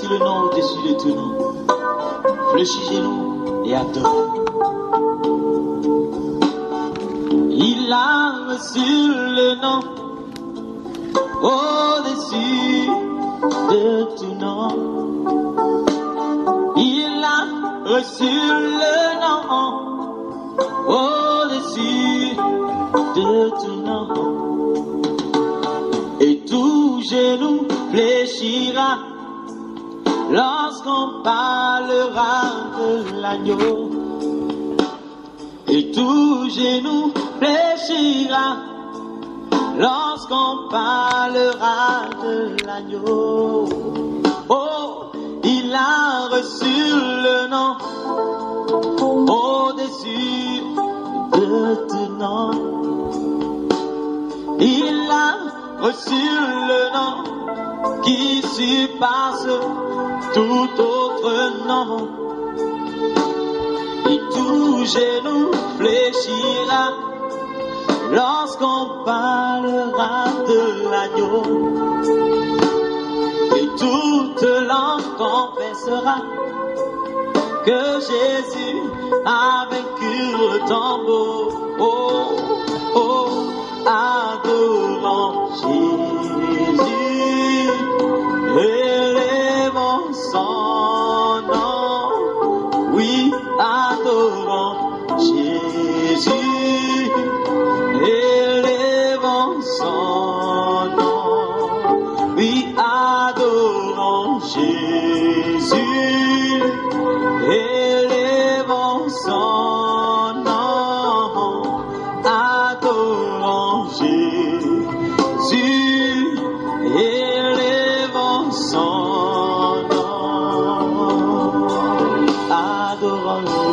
Voici le nom au-dessus de tout nom. Fléchissez-nous et adorez. Il a reçu le nom au-dessus de tout nom. Il a reçu le nom au-dessus de tout nom. Et tout genou fléchira lorsqu'on parlera de l'agneau. Et tout genou fléchira lorsqu'on parlera de l'agneau. Oh, il a reçu le nom au-dessus de tout nom. Il a reçu le nom qui surpasse tout autre nom. Et tout genou fléchira lorsqu'on parlera de l'agneau. Et toute langue confessera que Jésus a vaincu le tombeau. Oh, oh, adorons Jésus, élevons son nom. Oui, adorons Jésus, élevons son nom. Oui, adorons Jésus, élevons son nom. Adorons Jésus, élevons son nom. Adorons-le.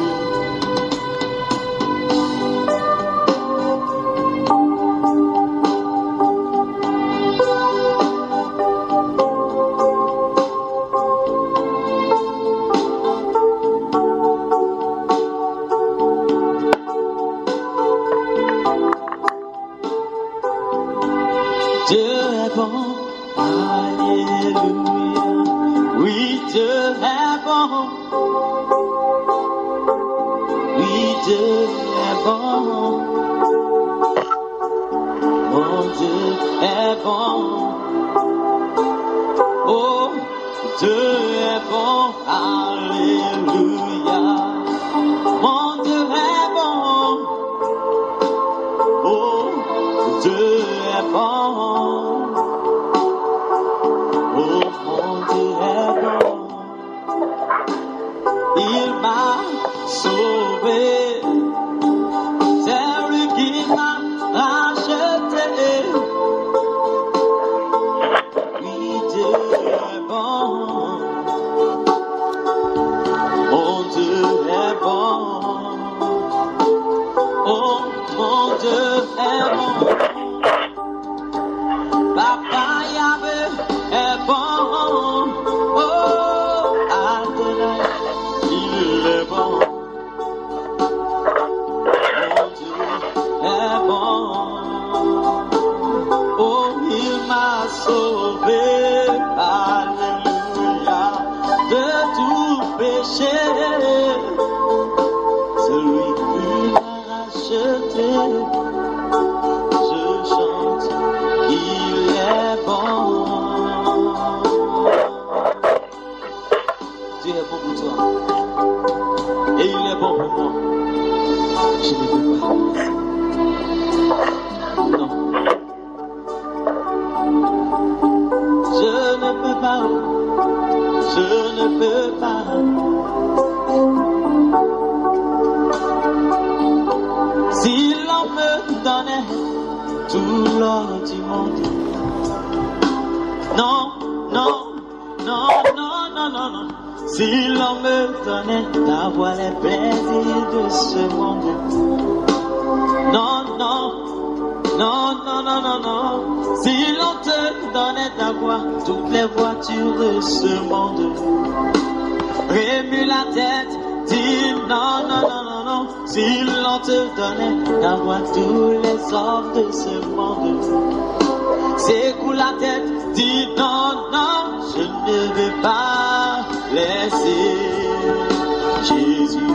Dieu est bon, alléluia. Oui, Dieu est bon. Oui, Dieu est bon. Mon Dieu est bon. Oh, Dieu est bon, alléluia. Mon Dieu est bon. Oh, Dieu est bon. Oh, mon Dieu est bon. Il m'a sauvé. C'est lui qui m'a racheté. Oui, Dieu est bon. Mon Dieu est bon. Oh, mon Dieu est bon. Papa Yahvé est bon. Oh, Adonai, il est bon. Mon Dieu est bon. Oh, il m'a sauvé. Alléluia. De tout péché. Celui qui m'a racheté. Je chante. Il est bon. Dieu est bon pour toi. Et il est bon pour moi. Je ne peux pas. Non. Je ne peux pas. Je ne peux pas. Si l'on me donnait tout l'or du monde. Non, non, non, non, non, non, non. Si l'on me donnait d'avoir les plaisirs de ce monde. Non, non, non, non, non, non, non. Si l'on te donnait d'avoir toutes les voitures de ce monde. Remue la tête, dis non, non, non, non, non. Si l'on te donnait d'avoir tous les hommes de ce monde. Secoue la tête, dis non, non, je ne veux pas. laisser Jésus.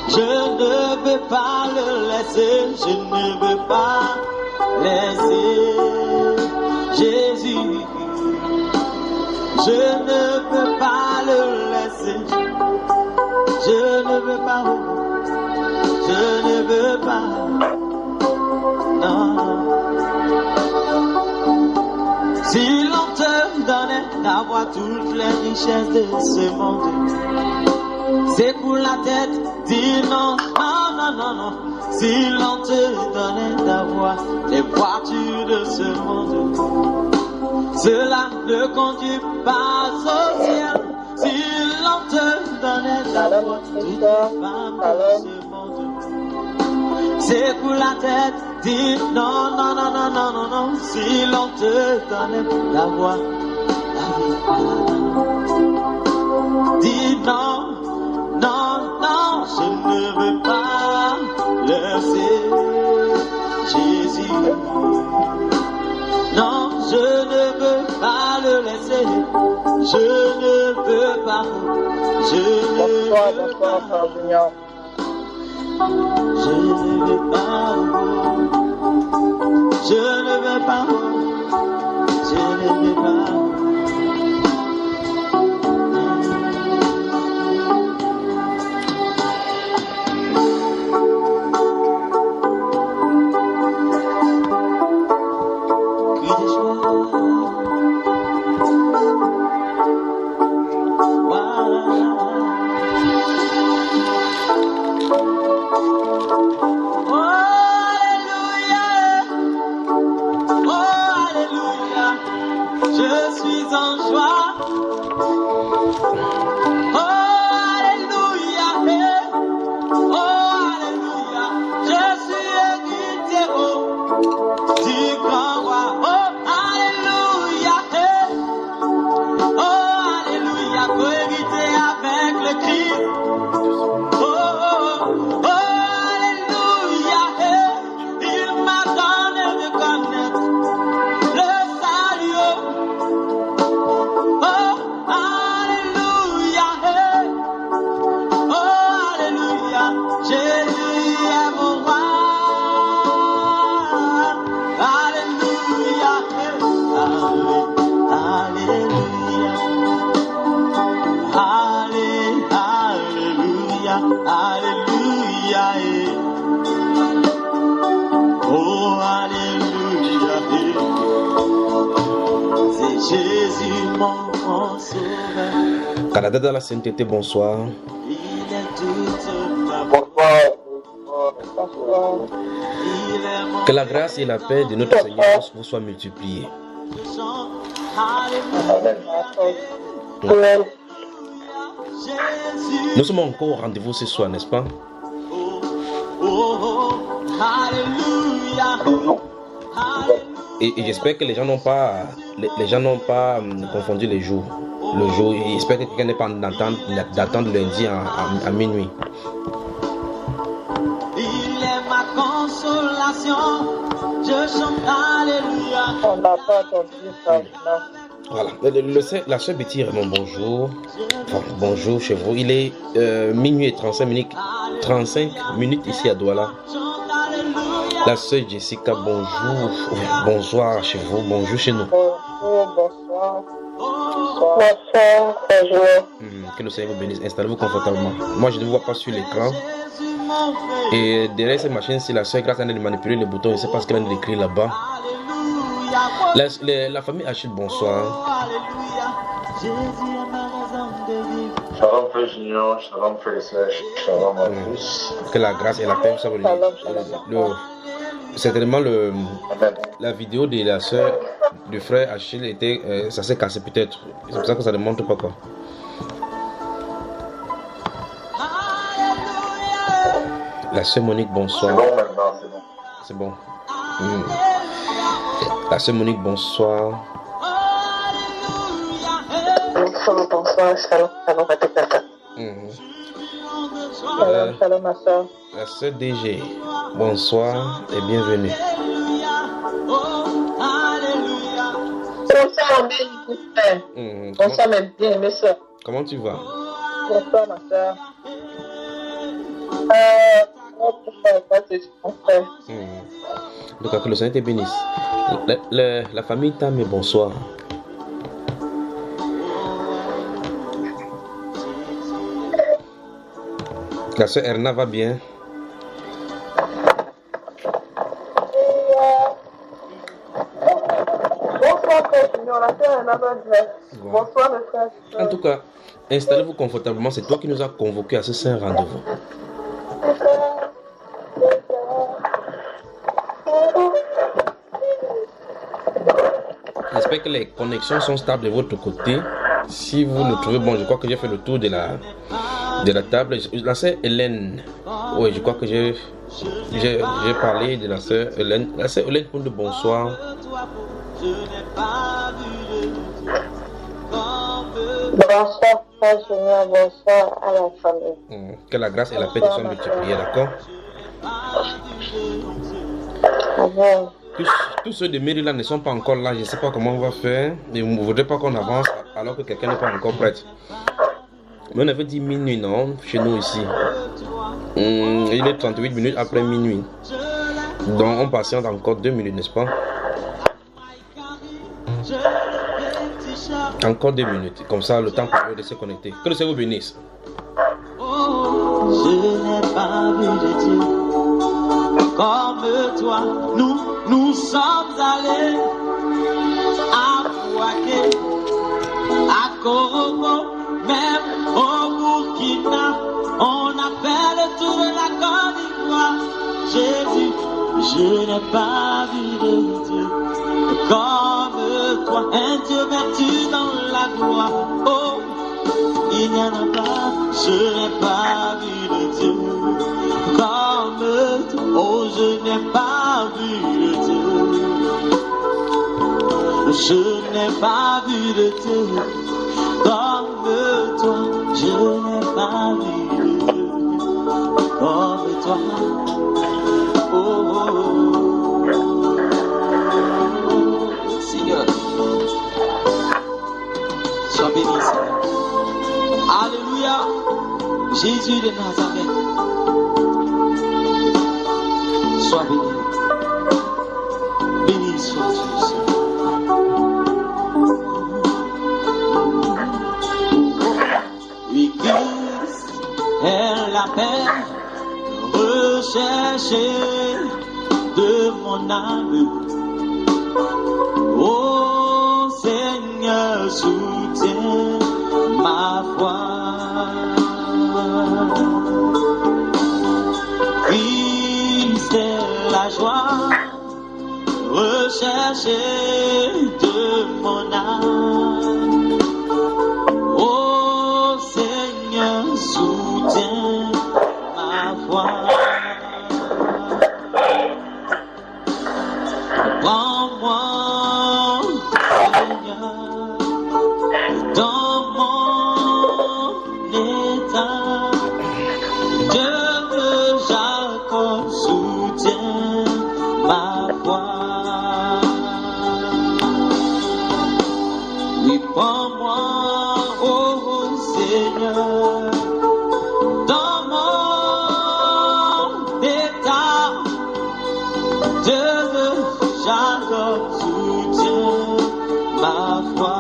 Je ne veux pas le laisser, je ne veux pas laisser Jésus. Je ne veux pas le laisser, je ne veux pas, je ne veux pas, non. Si l'on te donnait d'avoir toutes les richesses de ce monde, c'est pour la tête, dis non, non, non, non, non. Si l'on te donnait d'avoir les voitures de ce monde, cela ne conduit pas au ciel. Si l'on te donnait d'avoir toutes les femmes de ce monde, c'est pour la tête, dis non, non, non, non, non, non, non. Si l'on te donnait d'avoir la vie, dis non. Non, non, je ne veux pas laisser Jésus. Non, je ne veux pas le laisser. Je ne veux pas. Je ne veux pas. Je ne veux pas. Je ne veux pas. Je ne veux pas. Canada dans la sainteté, bonsoir. Que la grâce et la paix de notre Seigneur vous soient multipliées. Nous sommes encore au rendez-vous ce soir, n'est-ce pas? Et j'espère que les gens n'ont pas confondu les jours. Le jour, j'espère que quelqu'un n'est pas d'attendre lundi à minuit. Il est ma consolation, je chante alléluia. On n'a pas entendu ça. Voilà, la sœur Betty Raymond, bonjour. Enfin, bonjour chez vous. Il est minuit et 35 minutes ici à Douala. La sœur Jessica, bonjour. Bonsoir chez vous, bonjour chez nous. Bonsoir. Bonsoir, que le Seigneur vous bénisse. Installez-vous confortablement. Moi, je ne vous vois pas sur l'écran. Et derrière cette machine-ci, la sœur Grâce a de manipuler les boutons. Je ne sais pas ce qu'elle a écrit là-bas. La famille Achille, bonsoir. Shalom frère Junior, shalom frère et sœurs, shalom à tous. Que la grâce et la paix soient certainement la vidéo de la sœur du frère Achille était ça s'est cassé peut-être. C'est pour ça que ça ne montre pas quoi. La sœur Monique, bonsoir. C'est bon maintenant, c'est bon. C'est bon. La sœur Monique, bonsoir. Bonsoir, shalom à toute la Shalom ma soeur. La sœur DG, bonsoir et bienvenue. Bonsoir Bonsoir, bien, frère. Bonsoir, mes bien-aimées soeurs. Comment tu vas? Bonsoir, ma soeur. Donc, que le Seigneur te bénisse. La famille t'aime, bonsoir. La sœur Erna va bien? Bonsoir, frère Junior. La sœur Erna va bien. Bonsoir, mes frères. En tout cas, installez-vous confortablement. C'est toi qui nous as convoqués à ce saint rendez-vous. J'espère que les connexions sont stables de votre côté. Si vous nous trouvez bon, je crois que j'ai fait le tour de la table. La sœur Hélène, oui, je crois que j'ai parlé de la sœur Hélène. La sœur Hélène pour le bonsoir. Bonsoir, frère Junior. Bonsoir à la famille. Que la grâce et la paix te soient multipliées, d'accord? Amen. Tous ceux de Maryland ne sont pas encore là. Je ne sais pas comment on va faire. Et vous ne voudrez pas qu'on avance alors que quelqu'un n'est pas encore prêt. Mais on avait dit minuit, non? Chez nous ici. Il est 38 minutes après minuit. Donc on patiente encore 2 minutes, n'est-ce pas? Encore 2 minutes. Comme ça, le temps pour eux de se connecter. Que le Seigneur vous bénisse. Je n'ai pas vu de Dieu comme toi. Nous sommes allés à Bouaké, à Korobo, même au Burkina. On a fait le tour de la Côte d'Ivoire. Jésus, je n'ai pas vu de Dieu comme toi. Un Dieu vertu dans la gloire. Oh, il n'y en a pas. Je n'ai pas vu de Dieu comme toi. Oh, je n'ai pas vu de Dieu. Je n'ai pas vu de Dieu comme toi. Je n'ai pas vu de Dieu comme toi. Oh, oh, oh. Seigneur, sois béni, Seigneur. Alléluia. Jésus de Nazareth, sois béni. Béni sois-tu, Seigneur. Oui, Christ est la paix recherchée de mon âme. Oh Seigneur, soutiens ma foi. Christ est la joie recherchée de mon âme. Oh Seigneur, soutiens ma foi. Prends-moi, Seigneur, dans mon état. Dieu que Jacob soutient ma foi. Oui, prends-moi, oh Seigneur, dans mon état. Dieu que Jacob soutient ma foi.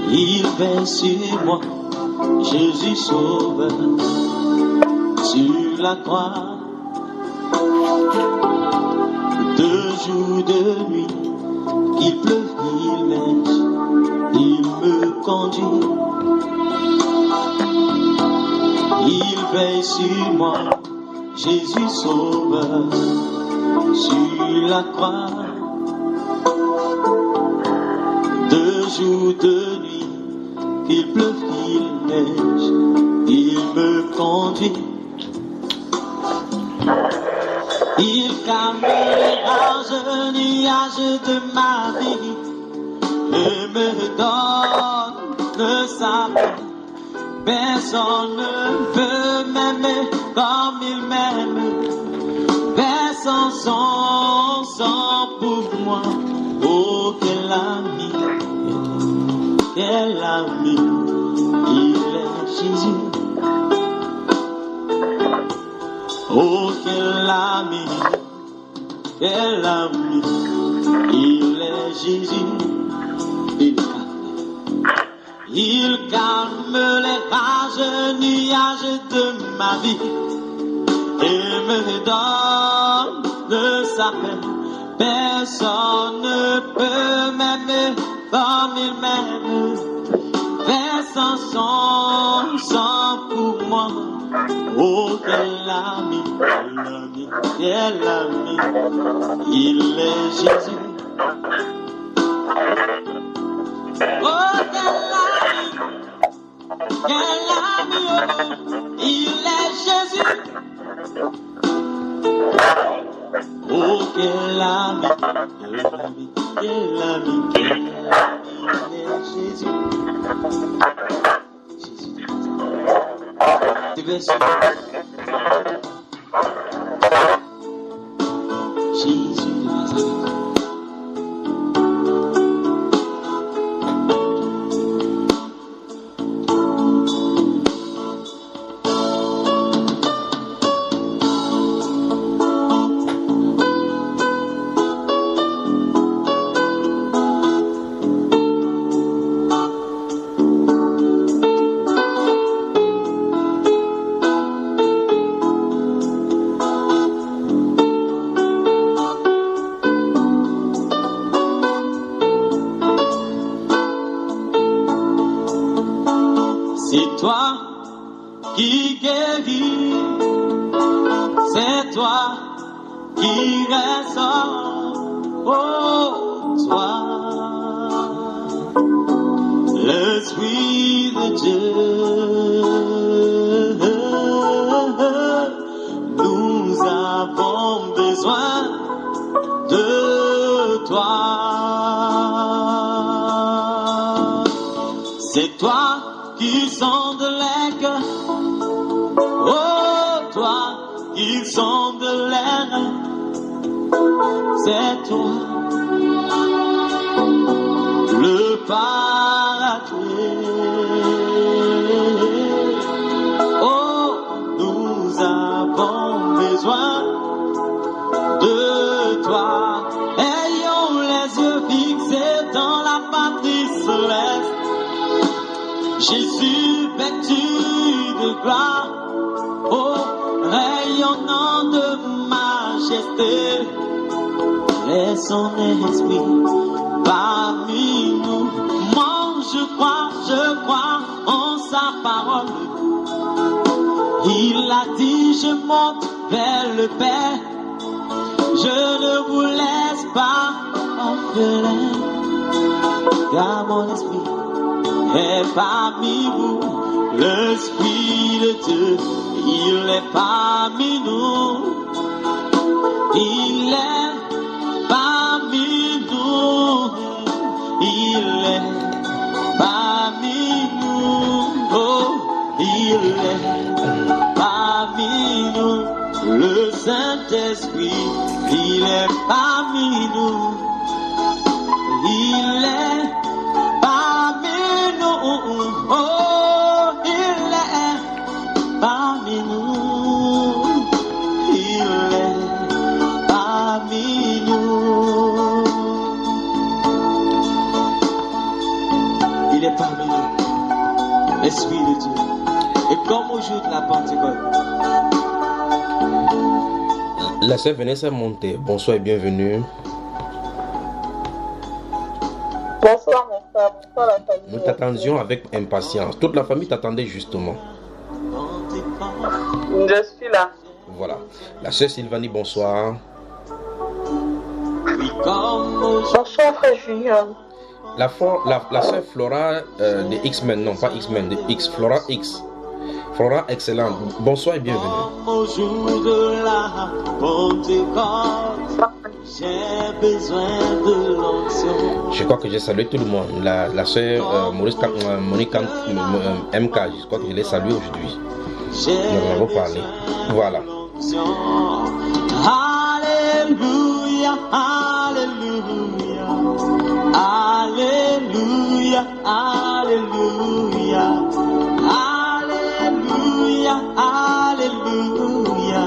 Il veille sur moi, Jésus sauveur, sur la croix. De jour, de nuit, il pleuve, il neige, il me conduit. Il veille sur moi, Jésus sauveur, sur la croix. De jour, de nuit, il pleuve, il neige, il me conduit. Il calme les rages, nuages de ma vie et me donne sa paix. Personne ne peut m'aimer comme il m'aime. Personne son sang pour moi. Oh, quel ami, il est Jésus. Oh, quel ami, il est Jésus. Il calme les rages, nuages de ma vie et me donne sa paix. Personne ne peut m'aimer comme il m'aime. Personne son sang pour moi. Oh, quel ami, il est Jésus. Oh, quel ami, oh, il est Jésus. Oh, quel ami, il est Jésus. Jésus de Nazareth. C'est toi qui guéris, c'est toi qui ressort, oh toi, l'Esprit de Dieu, nous avons besoin de toi, c'est toi qui sonde les cœurs, oh toi qui sonde l'air, c'est toi le Paraclet. Oh, nous avons besoin de toi. Ayons les yeux fixés dans la patrie céleste. Jésus vêtu de gloire, oh, rayonnant de majesté, laisse son esprit parmi nous. Moi je crois en sa parole. Il a dit, je monte vers le Père, je ne vous laisse pas orphelin, car mon esprit est parmi vous, l'Esprit de Dieu, il est parmi nous, il est parmi nous, il est parmi nous, oh, il est parmi nous, le Saint-Esprit, il est parmi nous, il est oh, il est parmi nous, il est parmi nous, il est parmi nous, l'Esprit de Dieu. Et comme au jour de la Pentecôte, La sœur Vanessa Monté, bonsoir et bienvenue. Bonsoir mon frère, bonsoir la famille. Nous t'attendions avec impatience. Toute la famille t'attendait justement. Je suis là. Voilà. La sœur Sylvanie, bonsoir. Bonsoir frère Julien. La sœur Flora de X-Men, non pas X-Men, de X, Flora X. Flora, excellent. Bonsoir et bienvenue. Au jour de la Pentecôte, j'ai besoin de l'onction. Je crois que j'ai salué tout le monde. La sœur Monique MK, je crois que je l'ai salué aujourd'hui. Nous en avons parlé. Voilà. Alléluia, Alléluia, Alléluia, Alléluia, Alléluia, Alléluia,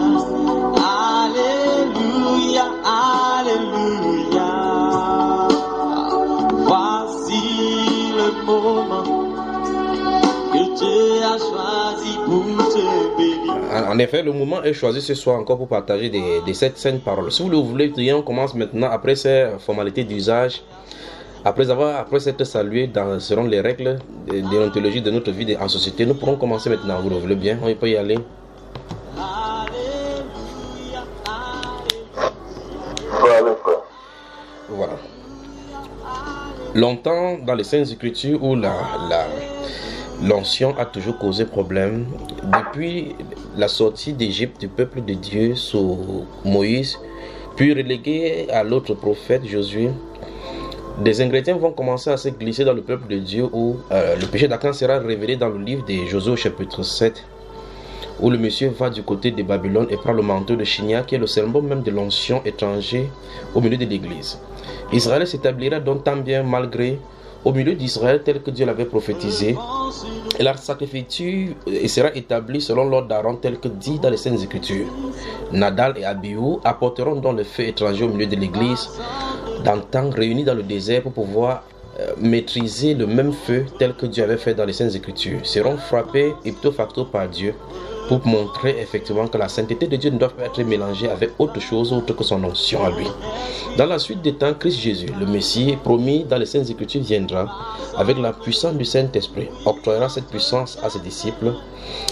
Alléluia, Alléluia. Voici le moment que Dieu a choisi pour te bénir. En effet, le moment est choisi ce soir encore pour partager des sept saintes paroles. Si vous le voulez, on commence maintenant après ces formalités d'usage. Après s'être salué selon les règles de déontologie de notre vie en société, nous pourrons commencer maintenant. Vous le voulez bien? On peut y aller. Voilà. Longtemps dans les Saintes Écritures où l'onction a toujours causé problème, depuis la sortie d'Égypte du peuple de Dieu sous Moïse, puis relégué à l'autre prophète Josué, des ingrédients vont commencer à se glisser dans le peuple de Dieu où le péché d'Achan sera révélé dans le livre de Josué chapitre 7, où le monsieur va du côté de Babylone et prend le manteau de Chinia qui est le symbole même de l'onction étranger au milieu de l'église. Israël s'établira donc tant bien malgré au milieu d'Israël tel que Dieu l'avait prophétisé, et la sacrificature sera établie selon l'ordre d'Aaron tel que dit dans les Saintes Écritures. Nadal et Abihu apporteront donc le feu étranger au milieu de l'église d'antan réunis dans le désert pour pouvoir maîtriser le même feu tel que Dieu avait fait dans les Saintes Écritures. Seront frappés ipso facto par Dieu pour montrer effectivement que la sainteté de Dieu ne doit pas être mélangée avec autre chose autre que son onction à lui. Dans la suite des temps, Christ Jésus, le Messie promis dans les Saintes Écritures, viendra avec la puissance du Saint-Esprit, octroiera cette puissance à ses disciples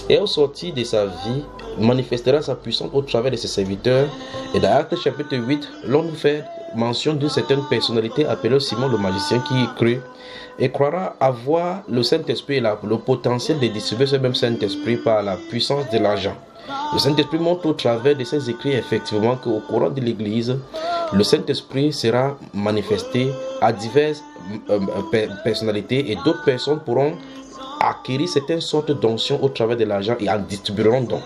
et au sortir de sa vie, manifestera sa puissance au travers de ses serviteurs. Et dans Actes chapitre 8, l'on nous fait mention d'une certaine personnalité appelée Simon le magicien qui crut et croira avoir le Saint-Esprit et le potentiel de distribuer ce même Saint-Esprit par la puissance de l'argent. Le Saint-Esprit montre au travers de ses écrits effectivement qu'au courant de l'Église, le Saint-Esprit sera manifesté à diverses personnalités et d'autres personnes pourront acquérir certaines sortes d'onction au travers de l'argent et en distribueront donc.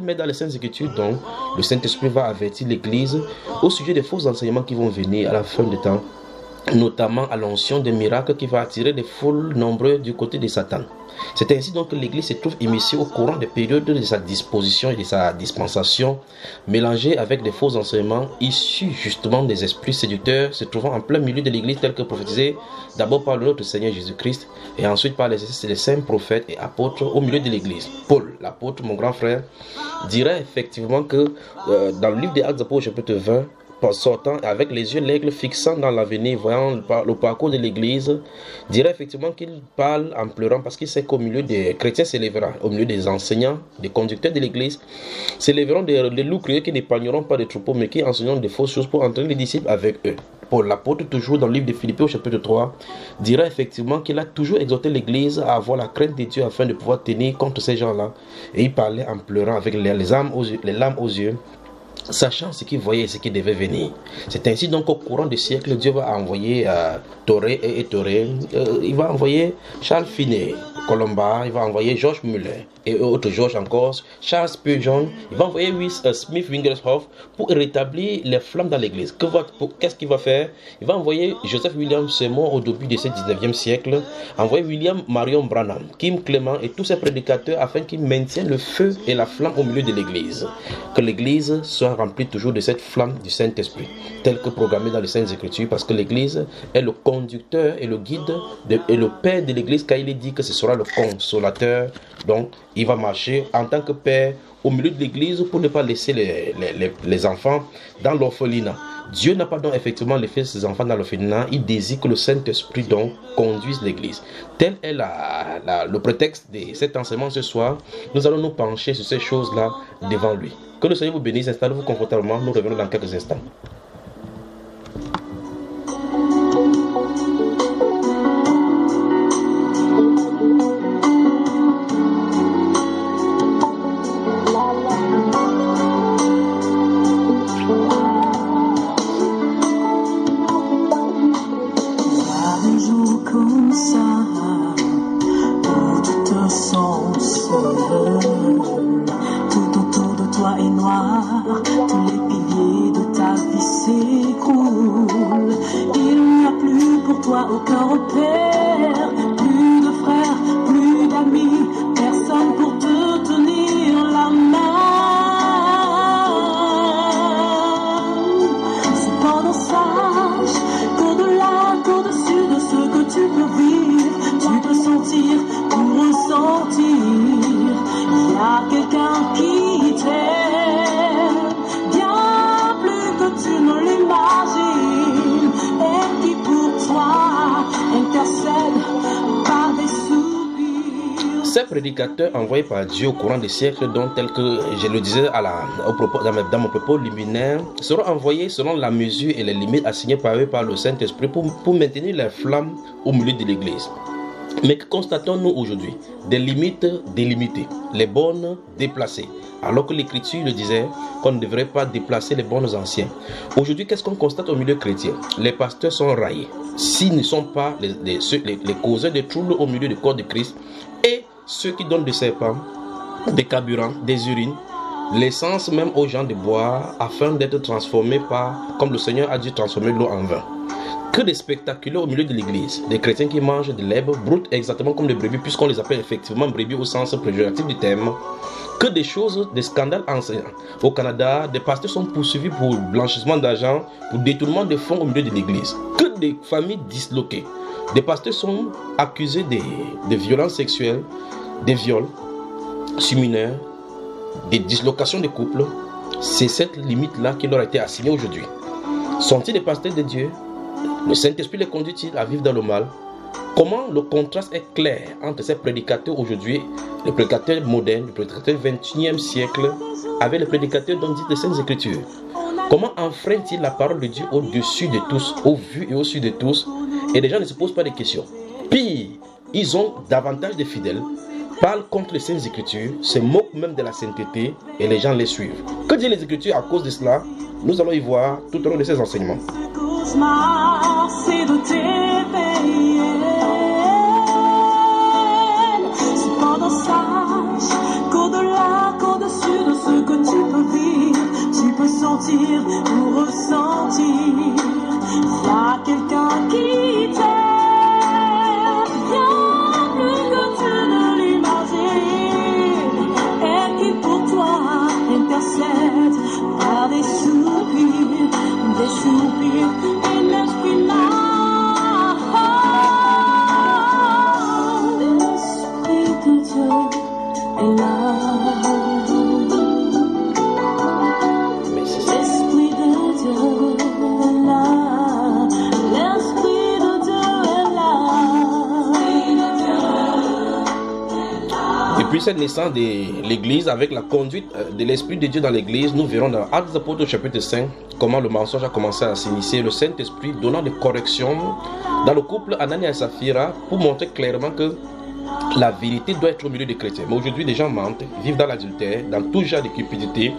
Mais dans les Saintes Écritures, donc, le Saint-Esprit va avertir l'Église au sujet des faux enseignements qui vont venir à la fin du temps, notamment à l'onction des miracles qui va attirer des foules nombreuses du côté de Satan. C'est ainsi donc que l'Église se trouve immiscée au courant des périodes de sa disposition et de sa dispensation, mélangée avec des faux enseignements issus justement des esprits séducteurs se trouvant en plein milieu de l'Église tel que prophétisé d'abord par notre Seigneur Jésus-Christ et ensuite par les saints prophètes et apôtres au milieu de l'Église. Paul, l'apôtre, mon grand frère, dirait effectivement que dans le livre des Actes des Apôtres chapitre 20, sortant avec les yeux l'aigle fixant dans l'avenir, voyant le parcours de l'Église, dirait effectivement qu'il parle en pleurant parce qu'il sait qu'au milieu des chrétiens s'élèvera, au milieu des enseignants, des conducteurs de l'Église, s'élèveront des loups crieux qui n'épargneront pas des troupeaux mais qui enseigneront des fausses choses pour entraîner les disciples avec eux. Paul, l'apôtre, toujours dans le livre de Philippiens au chapitre 3, dira effectivement qu'il a toujours exhorté l'Église à avoir la crainte de Dieu afin de pouvoir tenir contre ces gens-là. Et il parlait en pleurant avec les larmes aux yeux, sachant ce qu'il voyait et ce qui devait venir. C'est ainsi donc qu'au courant des siècles, Dieu va envoyer Toré et Toré, il va envoyer Charles Finney, Colomba, il va envoyer George Muller et autres George encore, Charles Spurgeon, il va envoyer Smith Wigglesworth pour rétablir les flammes dans l'église. Qu'est-ce qu'il va faire? Il va envoyer Joseph William Seymour au début de ce 19e siècle, envoyer William Marion Branham, Kim Clement et tous ces prédicateurs afin qu'ils maintiennent le feu et la flamme au milieu de l'église. Que l'église soit remplie toujours de cette flamme du Saint-Esprit, tel que programmé dans les Saintes Écritures, parce que l'église est le conducteur et le guide et le père de l'église, car il est dit que ce sera sera le consolateur. Donc, il va marcher en tant que père au milieu de l'église pour ne pas laisser les enfants dans l'orphelinat. Dieu n'a pas donc effectivement laissé ses enfants dans l'orphelinat. Il désire que le Saint-Esprit donc conduise l'église. Tel est le prétexte de cet enseignement ce soir. Nous allons nous pencher sur ces choses-là devant lui. Que le Seigneur vous bénisse. Installez-vous confortablement. Nous revenons dans quelques instants. Ces prédicateurs envoyés par Dieu au courant des siècles, dont tel que je le disais dans mon propos liminaire, seront envoyés selon la mesure et les limites assignées par eux par le Saint-Esprit pour maintenir la flamme au milieu de l'Église. Mais que constatons-nous aujourd'hui? Des limites délimitées, les bornes déplacées. Alors que l'Écriture le disait qu'on ne devrait pas déplacer les bornes anciens. Aujourd'hui, qu'est-ce qu'on constate au milieu chrétien? Les pasteurs sont raillés. S'ils ne sont pas les causeurs de troubles au milieu du corps de Christ, et ceux qui donnent des serpents, des carburants, des urines, l'essence même aux gens de boire, afin d'être transformés comme le Seigneur a dû transformer l'eau en vin. Que des spectaculaires au milieu de l'église, des chrétiens qui mangent de l'herbe brute exactement comme des brebis, puisqu'on les appelle effectivement brebis au sens péjoratif du terme. Que des choses, des scandales enseignants. Au Canada, des pasteurs sont poursuivis pour blanchissement d'argent, pour détournement de fonds au milieu de l'église. Que des familles disloquées. Des pasteurs sont accusés de violences sexuelles, des viols sur mineurs, des dislocations de couples. C'est cette limite-là qui leur a été assignée aujourd'hui. Sont-ils des pasteurs de Dieu? Le Saint-Esprit les conduit-il à vivre dans le mal? Comment le contraste est clair entre ces prédicateurs aujourd'hui, les prédicateurs modernes, les prédicateurs du XXIe siècle, avec les prédicateurs dont dit les Saintes Écritures? Comment enfreignent-ils la parole de Dieu au-dessus de tous, au vu et au-dessus de tous? Et les gens ne se posent pas de questions. Pire, ils ont davantage de fidèles, parlent contre les Saintes Écritures, se moquent même de la sainteté et les gens les suivent. Que disent les Écritures à cause de cela? Nous allons y voir tout au long de ces enseignements. C'est de t'éveiller. Cependant sache qu'au-delà, qu'au-dessus de ce que tu peux vivre, tu peux sentir ou ressentir. Il y a quelqu'un qui t'aime bien plus que tu ne l'imagines, et qui pour toi intercède par des soupirs, et l'esprit là. L'esprit de Dieu est là. L'esprit de Dieu est là. L'esprit de Dieu est là. Depuis cette naissance de l'Église, avec la conduite de l'Esprit de Dieu dans l'Église, nous verrons dans Actes des Apôtres chapitre 5 comment le mensonge a commencé à s'initier, le Saint-Esprit donnant des corrections dans le couple Anania et Saphira pour montrer clairement que la vérité doit être au milieu des chrétiens. Mais aujourd'hui, les gens mentent, vivent dans l'adultère, dans tout genre de cupidité,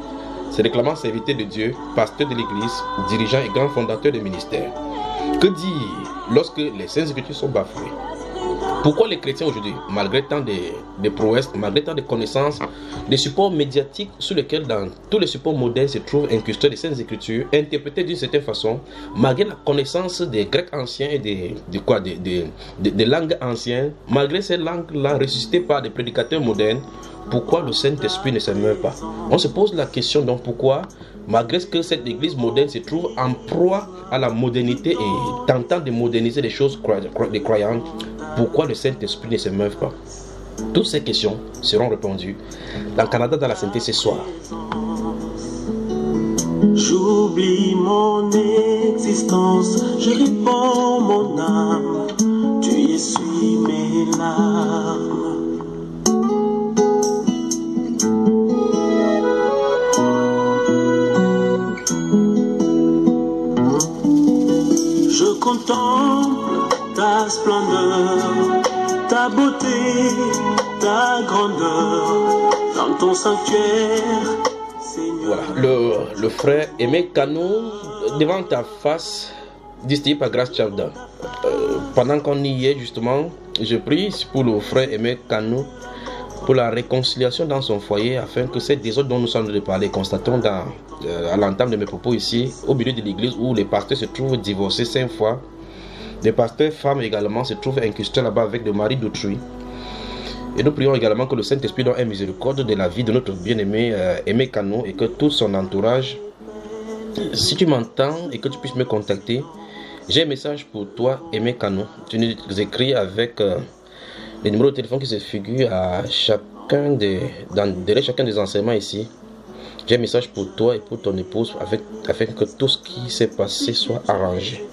se réclamant serviteur de Dieu, pasteur de l'Église, dirigeant et grand fondateur des ministères. Que dire lorsque les Saintes Écritures sont bafouées? Pourquoi les chrétiens aujourd'hui, malgré tant de prouesses, malgré tant de connaissances, des supports médiatiques sur lesquels dans tous les supports modernes se trouvent incrustés les Saintes Écritures, interprétées d'une certaine façon, malgré la connaissance des Grecs anciens et des langues anciennes, malgré ces langues-là ressuscitées par des prédicateurs modernes, pourquoi le Saint-Esprit ne se meurt pas? On se pose la question donc pourquoi, malgré que cette église moderne se trouve en proie à la modernité et tentant de moderniser les choses des croyants, pourquoi le Saint-Esprit ne se meurt pas? Toutes ces questions seront répondues dans Canada dans la Sainteté ce soir. J'oublie mon existence, je réponds mon âme, tu essuies mes larmes. Je contemple ta splendeur, ta beauté, ta grandeur, dans ton sanctuaire. Voilà, le frère Aimé Kano, devant ta face, distillé par Grace Chavda. Pendant qu'on y est justement, je prie pour le frère Aimé Kano, pour la réconciliation dans son foyer, afin que ces désordres dont nous sommes en train de parler, constatons à l'entame de mes propos ici, au milieu de l'église où les pasteurs se trouvent divorcés 5 fois, les pasteurs femmes également se trouvent incrustés là-bas avec des maris d'autrui. Et nous prions également que le Saint-Esprit donne miséricorde de la vie de notre bien-aimé Aimé Kano et que tout son entourage, si tu m'entends et que tu puisses me contacter, j'ai un message pour toi, Aimé Kano. Tu nous écris avec les numéros de téléphone qui se figurent à derrière chacun des enseignements ici. J'ai un message pour toi et pour ton épouse afin que tout ce qui s'est passé soit arrangé.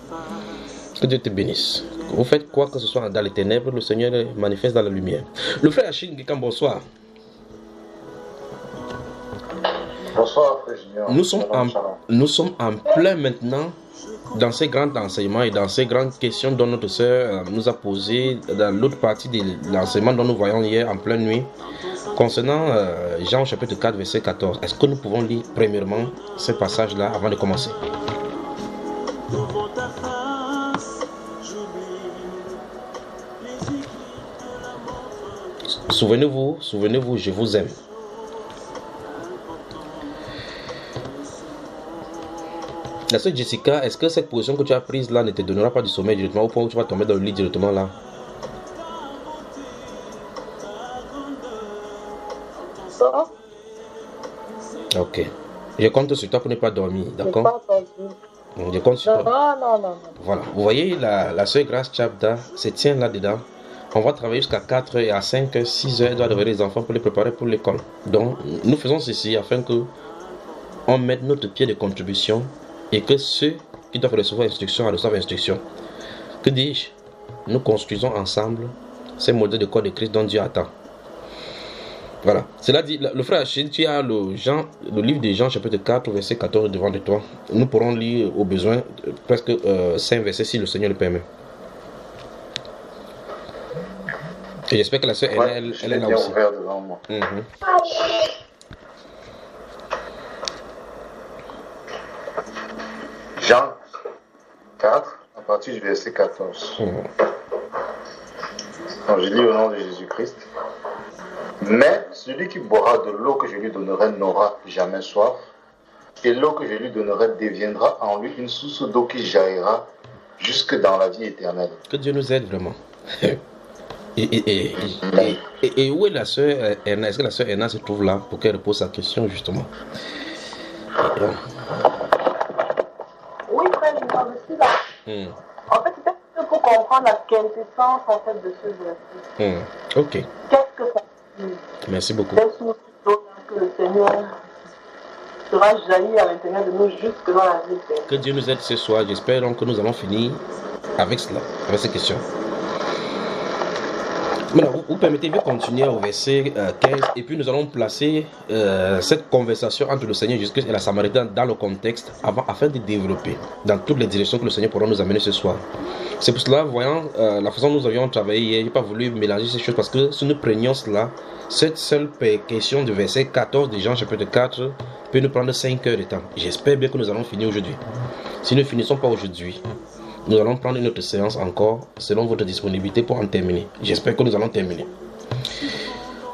Que Dieu te bénisse. Vous faites quoi que ce soit dans les ténèbres, le Seigneur manifeste dans la lumière. Le frère Achille Ngikam, bonsoir. Bonsoir, frère Junior. Nous sommes en plein maintenant dans ces grands enseignements et dans ces grandes questions dont notre sœur nous a posées dans l'autre partie de l'enseignement dont nous voyons hier en pleine nuit concernant Jean chapitre 4 verset 14. Est-ce que nous pouvons lire premièrement ce passage-là avant de commencer? Souvenez-vous, je vous aime. La sœur Jessica, est-ce que cette position que tu as prise là ne te donnera pas du sommeil directement au point où tu vas tomber dans le lit directement là? Ok. Je compte sur toi pour ne pas dormir, d'accord? Je compte sur toi. Non. Voilà. Vous voyez la sœur Grace Chavda se tient là-dedans. On va travailler jusqu'à 4h et à 5h, 6h, elle doit réveiller les enfants pour les préparer pour l'école. Donc, nous faisons ceci afin que on mette notre pied de contribution et que ceux qui doivent recevoir instruction reçoivent instruction. Que dis-je? Nous construisons ensemble ces modèles de corps de Christ dont Dieu attend. Voilà. Cela dit, le frère Achille, tu as le livre de Jean, chapitre 4, verset 14 devant de toi. Nous pourrons lire au besoin presque 5 versets si le Seigneur le permet. Et j'espère que la sœur, elle est là aussi. Devant moi. Jean 4, à partir du verset 14. Donc, je lis au nom de Jésus-Christ. Mais celui qui boira de l'eau que je lui donnerai n'aura jamais soif, et l'eau que je lui donnerai deviendra en lui une source d'eau qui jaillira jusque dans la vie éternelle. Que Dieu nous aide vraiment. Et où est la sœur Erna? Est-ce que la sœur Erna se trouve là pour qu'elle pose sa question justement? Oui, frère, je suis là. En fait, c'est pour comprendre la quintessence en fait de ce verset. Ok. Qu'est-ce que ça dit? Merci beaucoup. Quelle source d'eau que le Seigneur sera jailli à l'intérieur de nous jusque dans la vie éternelle. Que Dieu nous aide ce soir. J'espère donc que nous allons finir avec cela, avec ces questions. Maintenant, vous permettez de continuer au verset 15 et puis nous allons placer cette conversation entre le Seigneur Jésus-Christ et la Samaritaine dans le contexte afin de développer dans toutes les directions que le Seigneur pourra nous amener ce soir. C'est pour cela, voyant la façon dont nous avions travaillé hier, je n'ai pas voulu mélanger ces choses parce que si nous prenions cela, cette seule question de verset 14 de Jean chapitre 4 peut nous prendre 5 heures de temps. J'espère bien que nous allons finir aujourd'hui. Si nous ne finissons pas aujourd'hui, nous allons prendre une autre séance encore selon votre disponibilité pour en terminer. J'espère que nous allons terminer.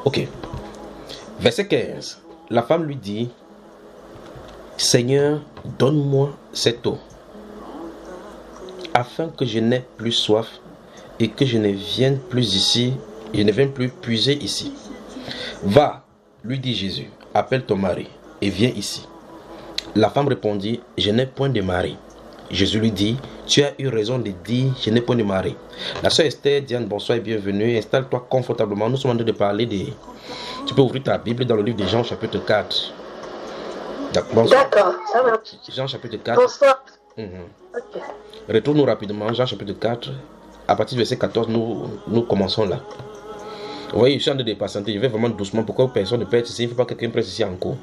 Ok. Verset 15. La femme lui dit: Seigneur, donne-moi cette eau, afin que je n'ai plus soif et que je ne vienne plus ici, je ne vienne plus puiser ici. Va, lui dit Jésus, appelle ton mari et viens ici. La femme répondit: Je n'ai point de mari. Jésus lui dit, tu as eu raison de dire, je n'ai point de mari. La sœur Esther, Diane, bonsoir et bienvenue. Installe-toi confortablement. Nous sommes en train de parler des... Tu peux ouvrir ta Bible dans le livre de Jean chapitre 4. D'accord, ça va. Jean chapitre 4. Bonsoir. Okay. Retourne-nous rapidement, Jean chapitre 4. À partir du verset 14, nous commençons là. Vous voyez, je suis en train de patienter. Je vais vraiment doucement. Pourquoi personne ne peut être ici? Il ne faut pas que quelqu'un presse ici en cours.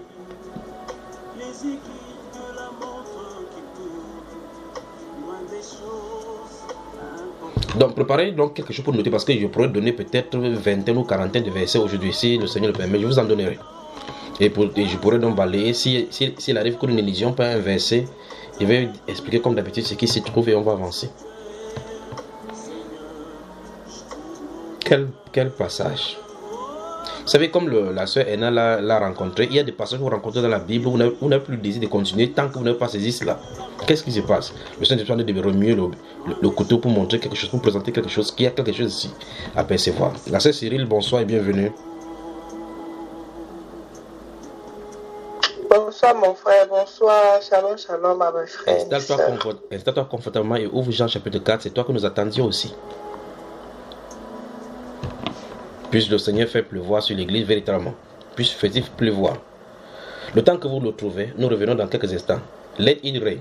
Donc préparez donc quelque chose pour noter parce que je pourrais donner peut-être vingtaine ou quarantaine de versets aujourd'hui si le Seigneur le permet. Je vous en donnerai. Et je pourrais donc balayer. S'il arrive que nous n'élisions pas un verset, je vais expliquer comme d'habitude ce qui s'y trouve et on va avancer. Quel passage? Vous savez, comme la sœur Enna l'a rencontré, il y a des passages que vous rencontrez dans la Bible où vous n'avez plus le désir de continuer tant que vous n'avez pas saisi cela. Qu'est-ce qui se passe? Le Seigneur est en train de remuer le couteau pour montrer quelque chose, pour présenter quelque chose, qu'il y a quelque chose ici à percevoir. La sœur Cyril, bonsoir et bienvenue. Bonsoir mon frère, bonsoir, shalom, shalom à mes frères. Installe-toi confortablement et ouvre Jean chapitre 4, c'est toi que nous attendions aussi. Puisse le Seigneur faire pleuvoir sur l'église véritablement. Puisse faire pleuvoir. Le temps que vous le trouvez, nous revenons dans quelques instants. Let it rain.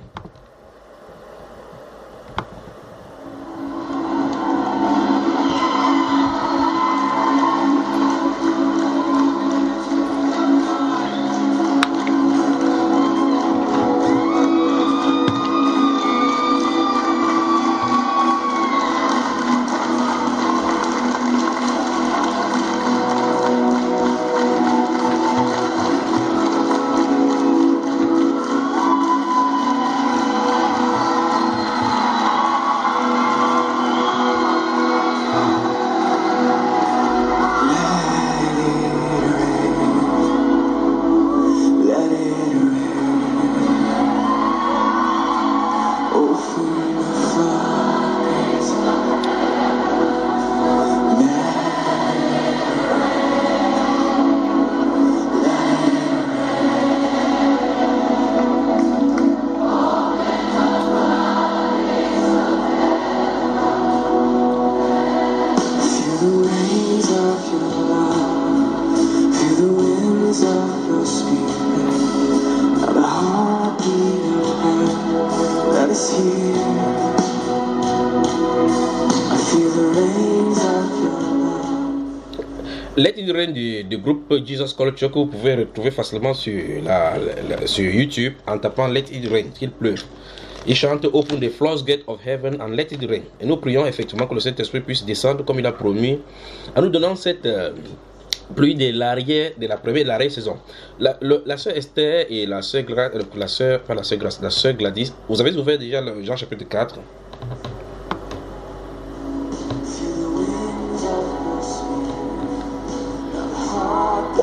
Let It Rain du groupe Jesus Culture que vous pouvez retrouver facilement sur YouTube en tapant Let It Rain, qu'il pleuve. Il chante Open the Floodgates of Heaven and Let It Rain. Et nous prions effectivement que le Saint-Esprit puisse descendre comme il a promis en nous donnant cette pluie de l'arrière, de la première et de l'arrière-saison. La sœur Esther et la sœur Gladys, vous avez ouvert déjà le Jean chapitre 4.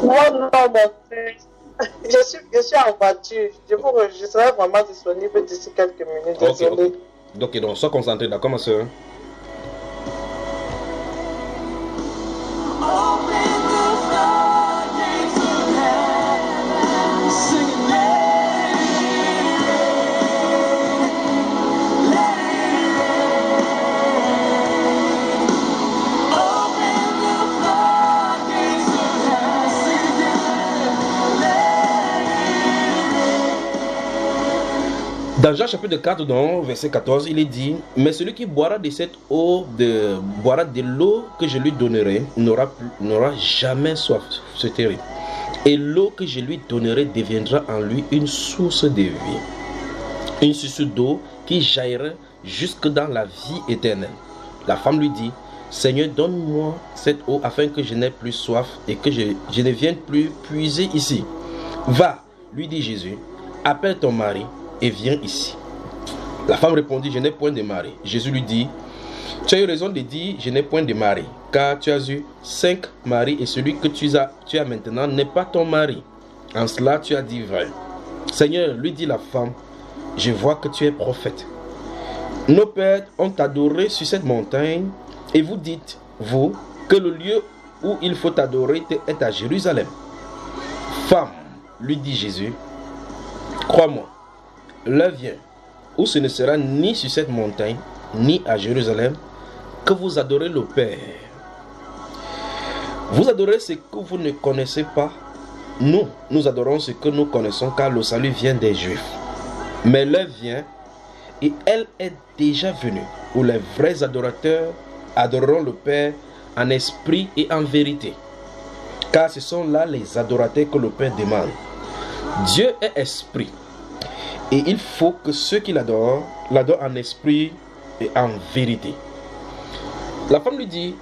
Non, je suis en voiture. Je serai vraiment disponible d'ici quelques minutes. Désolé. Ok, donc sois concentré, d'accord, ma soeur? Dans Jean chapitre 4, dans verset 14, il est dit: mais celui qui boira de cette eau, boira de l'eau que je lui donnerai, n'aura jamais soif. C'est terrible. Et l'eau que je lui donnerai deviendra en lui une source de vie. Une source d'eau qui jaillira jusque dans la vie éternelle. La femme lui dit: Seigneur, donne-moi cette eau afin que je n'ai plus soif et que je ne vienne plus puiser ici. Va, lui dit Jésus, appelle ton mari et viens ici. La femme répondit: je n'ai point de mari. Jésus lui dit: tu as eu raison de dire je n'ai point de mari, car tu as eu 5 maris et celui que tu as maintenant n'est pas ton mari. En cela tu as dit vrai. Seigneur, lui dit la femme, je vois que tu es prophète. Nos pères ont adoré sur cette montagne et vous dites, vous, que le lieu où il faut adorer est à Jérusalem. Femme, lui dit Jésus, crois-moi, l'heure vient où ce ne sera ni sur cette montagne, ni à Jérusalem, que vous adorez le Père. Vous adorez ce que vous ne connaissez pas. Nous adorons ce que nous connaissons, car le salut vient des Juifs. Mais l'heure vient, et elle est déjà venue, où les vrais adorateurs adoreront le Père en esprit et en vérité. Car ce sont là les adorateurs que le Père demande. Dieu est esprit, et il faut que ceux qui l'adorent en esprit et en vérité. La femme lui dit,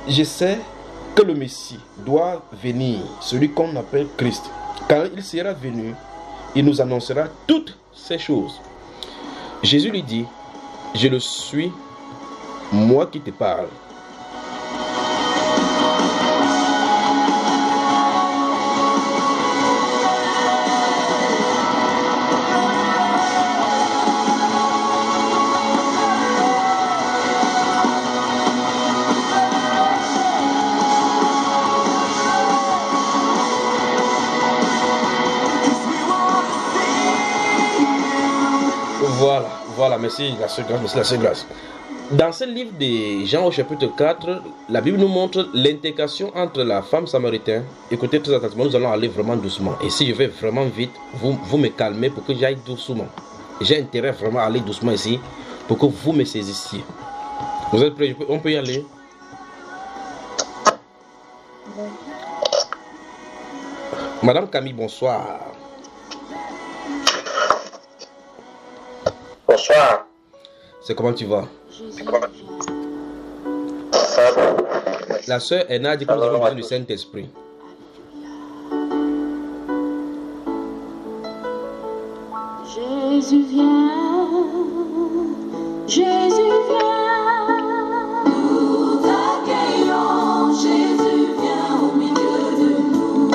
je sais que le Messie doit venir, celui qu'on appelle Christ. Quand il sera venu, il nous annoncera toutes ces choses. Jésus lui dit, je le suis, moi qui te parle. Voilà, merci la seule grâce, merci la seule grâce. Dans ce livre de Jean au chapitre 4, la Bible nous montre l'intégration entre la femme samaritaine. Écoutez très attentivement, nous allons aller vraiment doucement. Et si je vais vraiment vite, vous me calmez pour que j'aille doucement. J'ai intérêt vraiment à aller doucement ici pour que vous me saisissiez. Vous êtes prêts? On peut y aller? Madame Camille, bonsoir. Bonsoir. C'est comment tu vas? La sœur Enna dit que nous avons besoin du Saint-Esprit. Jésus vient, Jésus vient, nous t'accueillons, Jésus vient au milieu de nous.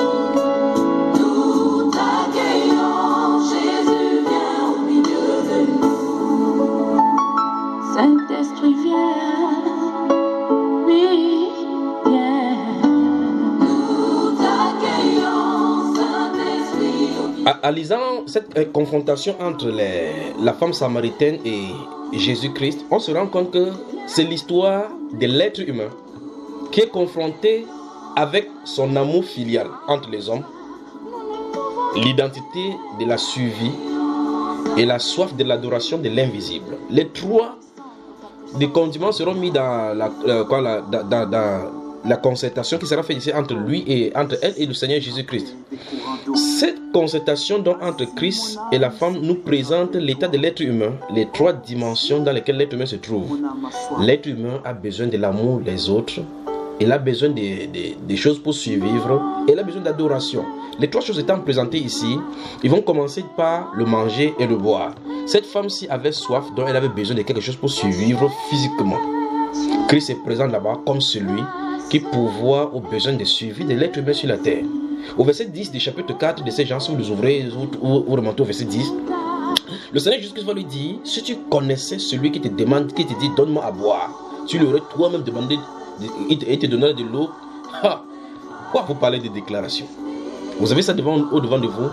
Nous t'accueillons, Jésus vient au milieu de nous. Saint-Esprit vient, oui, viens. Nous t'accueillons, Saint-Esprit au milieu. En lisant cette confrontation entre la femme samaritaine et Jésus-Christ, on se rend compte que c'est l'histoire de l'être humain qui est confronté avec son amour filial entre les hommes, l'identité de la survie et la soif de l'adoration de l'invisible. Les trois des condiments seront mis dans la concertation qui sera faite ici entre elle et le Seigneur Jésus-Christ. Cette concertation donc entre Christ et la femme nous présente l'état de l'être humain, les trois dimensions dans lesquelles l'être humain se trouve. L'être humain a besoin de l'amour des autres, il a besoin des choses pour survivre, et il a besoin d'adoration. Les trois choses étant présentées ici, ils vont commencer par le manger et le boire. Cette femme-ci avait soif, donc elle avait besoin de quelque chose pour survivre physiquement. Christ est présent là-bas comme celui qui pourvoit aux besoins de survie de l'être humain sur la terre. Au verset 10 du chapitre 4 de ces gens, si vous les ouvrez ou remontez au verset 10, le Seigneur Jésus-Christ va lui dire, si tu connaissais celui qui te demande, qui te dit donne-moi à boire, tu lui aurais toi-même demandé et te donnerait de l'eau. Quoi vous parlez de déclaration? Vous avez ça au-devant de vous?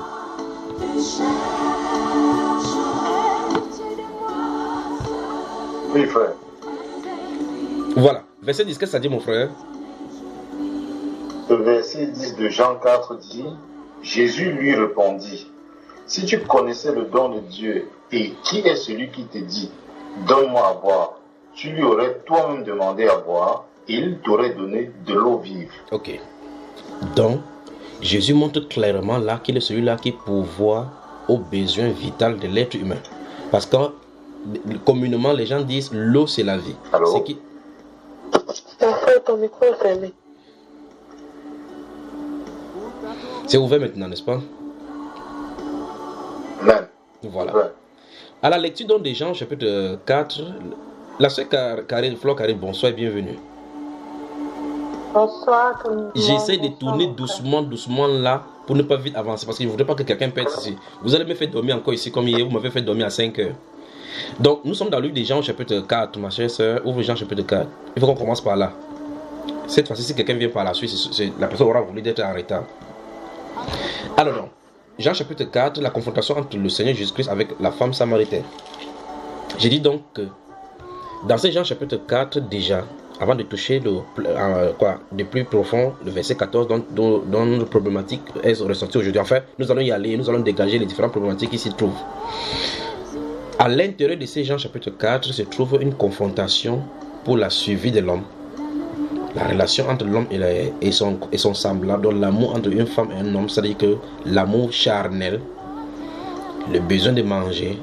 Oui, frère. Voilà, verset 10, qu'est-ce que ça dit mon frère? Le verset 10 de Jean 4 dit, Jésus lui répondit, si tu connaissais le don de Dieu et qui est celui qui te dit, donne-moi à boire, tu lui aurais toi-même demandé à boire et il t'aurait donné de l'eau vive. Ok. Donc, Jésus montre clairement là qu'il est celui-là qui pourvoit aux besoins vitaux de l'être humain. Parce que communément, les gens disent l'eau c'est la vie. Allô? C'est qui... Ton micro est fermé. C'est ouvert maintenant, n'est-ce pas? Amen. Voilà. Ouais. À la lecture donc des Jean chapitre 4, la sœur Flore Karine, bonsoir et bienvenue. Bonsoir tout le monde. J'essaie de tourner doucement là pour ne pas vite avancer parce que je ne voudrais pas que quelqu'un perde ici. Vous allez me faire dormir encore ici comme hier, vous m'avez fait dormir à 5 heures. Donc nous sommes dans le livre des Jean chapitre 4, ma chère sœur, ouvre Jean chapitre 4. Il faut qu'on commence par là. Cette fois-ci, si quelqu'un vient par la suite, la personne aura voulu d'être en retard. Alors donc, Jean chapitre 4, la confrontation entre le Seigneur Jésus-Christ avec la femme samaritaine. J'ai dit donc que dans ces Jean chapitre 4 déjà, avant de toucher de plus profond, le verset 14 dont notre problématique est ressortie aujourd'hui. Enfin, nous allons y aller, nous allons dégager les différentes problématiques qui s'y trouvent. À l'intérieur de ces Jean chapitre 4 se trouve une confrontation pour la survie de l'homme. La relation entre l'homme et son semblable, donc l'amour entre une femme et un homme, c'est-à-dire que l'amour charnel, le besoin de manger,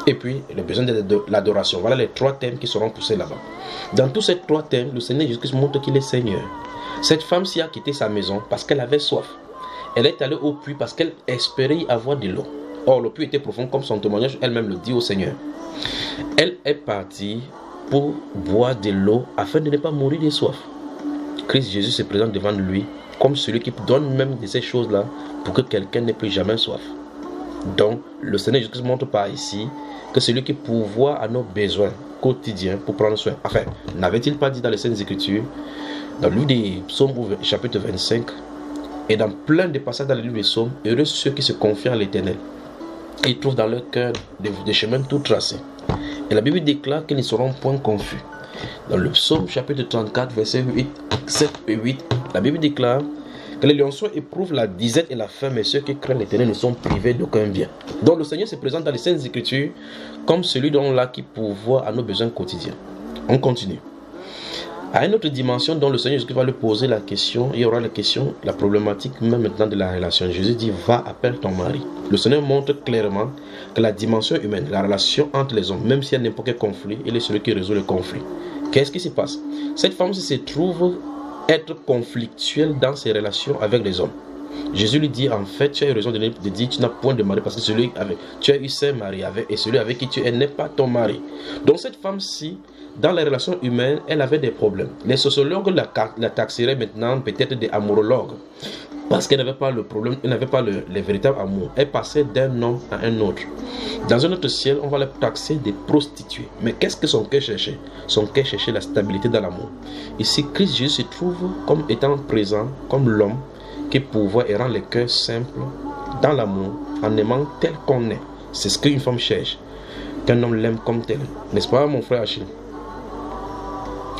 et puis le besoin de l'adoration. Voilà les trois thèmes qui seront poussés là-bas. Dans tous ces trois thèmes, le Seigneur Jésus-Christ montre qu'il est Seigneur. Cette femme-ci a quitté sa maison parce qu'elle avait soif. Elle est allée au puits parce qu'elle espérait y avoir de l'eau. Or, le puits était profond comme son témoignage elle-même le dit au Seigneur. Elle est partie pour boire de l'eau afin de ne pas mourir de soif. Christ Jésus se présente devant lui comme celui qui donne même de ces choses-là pour que quelqu'un n'ait plus jamais soif. Donc, le Seigneur Jésus montre par ici que celui qui pourvoit à nos besoins quotidiens pour prendre soin. Enfin, n'avait-il pas dit dans les Saintes Écritures, dans le livre des Psaumes, chapitre 25, et dans plein de passages dans le livre des Psaumes, heureux ceux qui se confient à l'Éternel. Et ils trouvent dans leur cœur des chemins tout tracés. Et la Bible déclare qu'ils ne seront point confus. Dans le Psaume, chapitre 34, versets 7 et 8, la Bible déclare que les lionceaux éprouvent la disette et la faim, mais ceux qui craignent l'Éternel ne sont privés d'aucun bien. Donc le Seigneur se présente dans les Saintes Écritures comme celui dont là qui pourvoit à nos besoins quotidiens. On continue. À une autre dimension dont le Seigneur Jésus va lui poser la question, il y aura la question, la problématique même maintenant de la relation. Jésus dit, va, appelle ton mari. Le Seigneur montre clairement que la dimension humaine, la relation entre les hommes, même s'il y a n'importe quel conflit, il est celui qui résout le conflit. Qu'est-ce qui se passe? Cette femme se trouve être conflictuelle dans ses relations avec les hommes. Jésus lui dit, en fait, tu as eu raison de dire, tu n'as point de mari parce que celui avec tu as eu 5 maris et celui avec qui tu es n'est pas ton mari. Donc cette femme-ci, dans les relations humaines, elle avait des problèmes. Les sociologues la taxeraient maintenant peut-être des amourologues parce qu'elle n'avait pas le problème, elle n'avait pas le véritable amour. Elle passait d'un homme à un autre. Dans un autre ciel, on va la taxer des prostituées. Mais qu'est-ce que son cœur cherchait? Son cœur cherchait la stabilité dans l'amour. Ici, Christ Jésus se trouve comme étant présent, comme l'homme qui pourvoit et rend les cœurs simples dans l'amour, en aimant tel qu'on est. C'est ce qu'une femme cherche, qu'un homme l'aime comme tel. N'est-ce pas, mon frère Achille?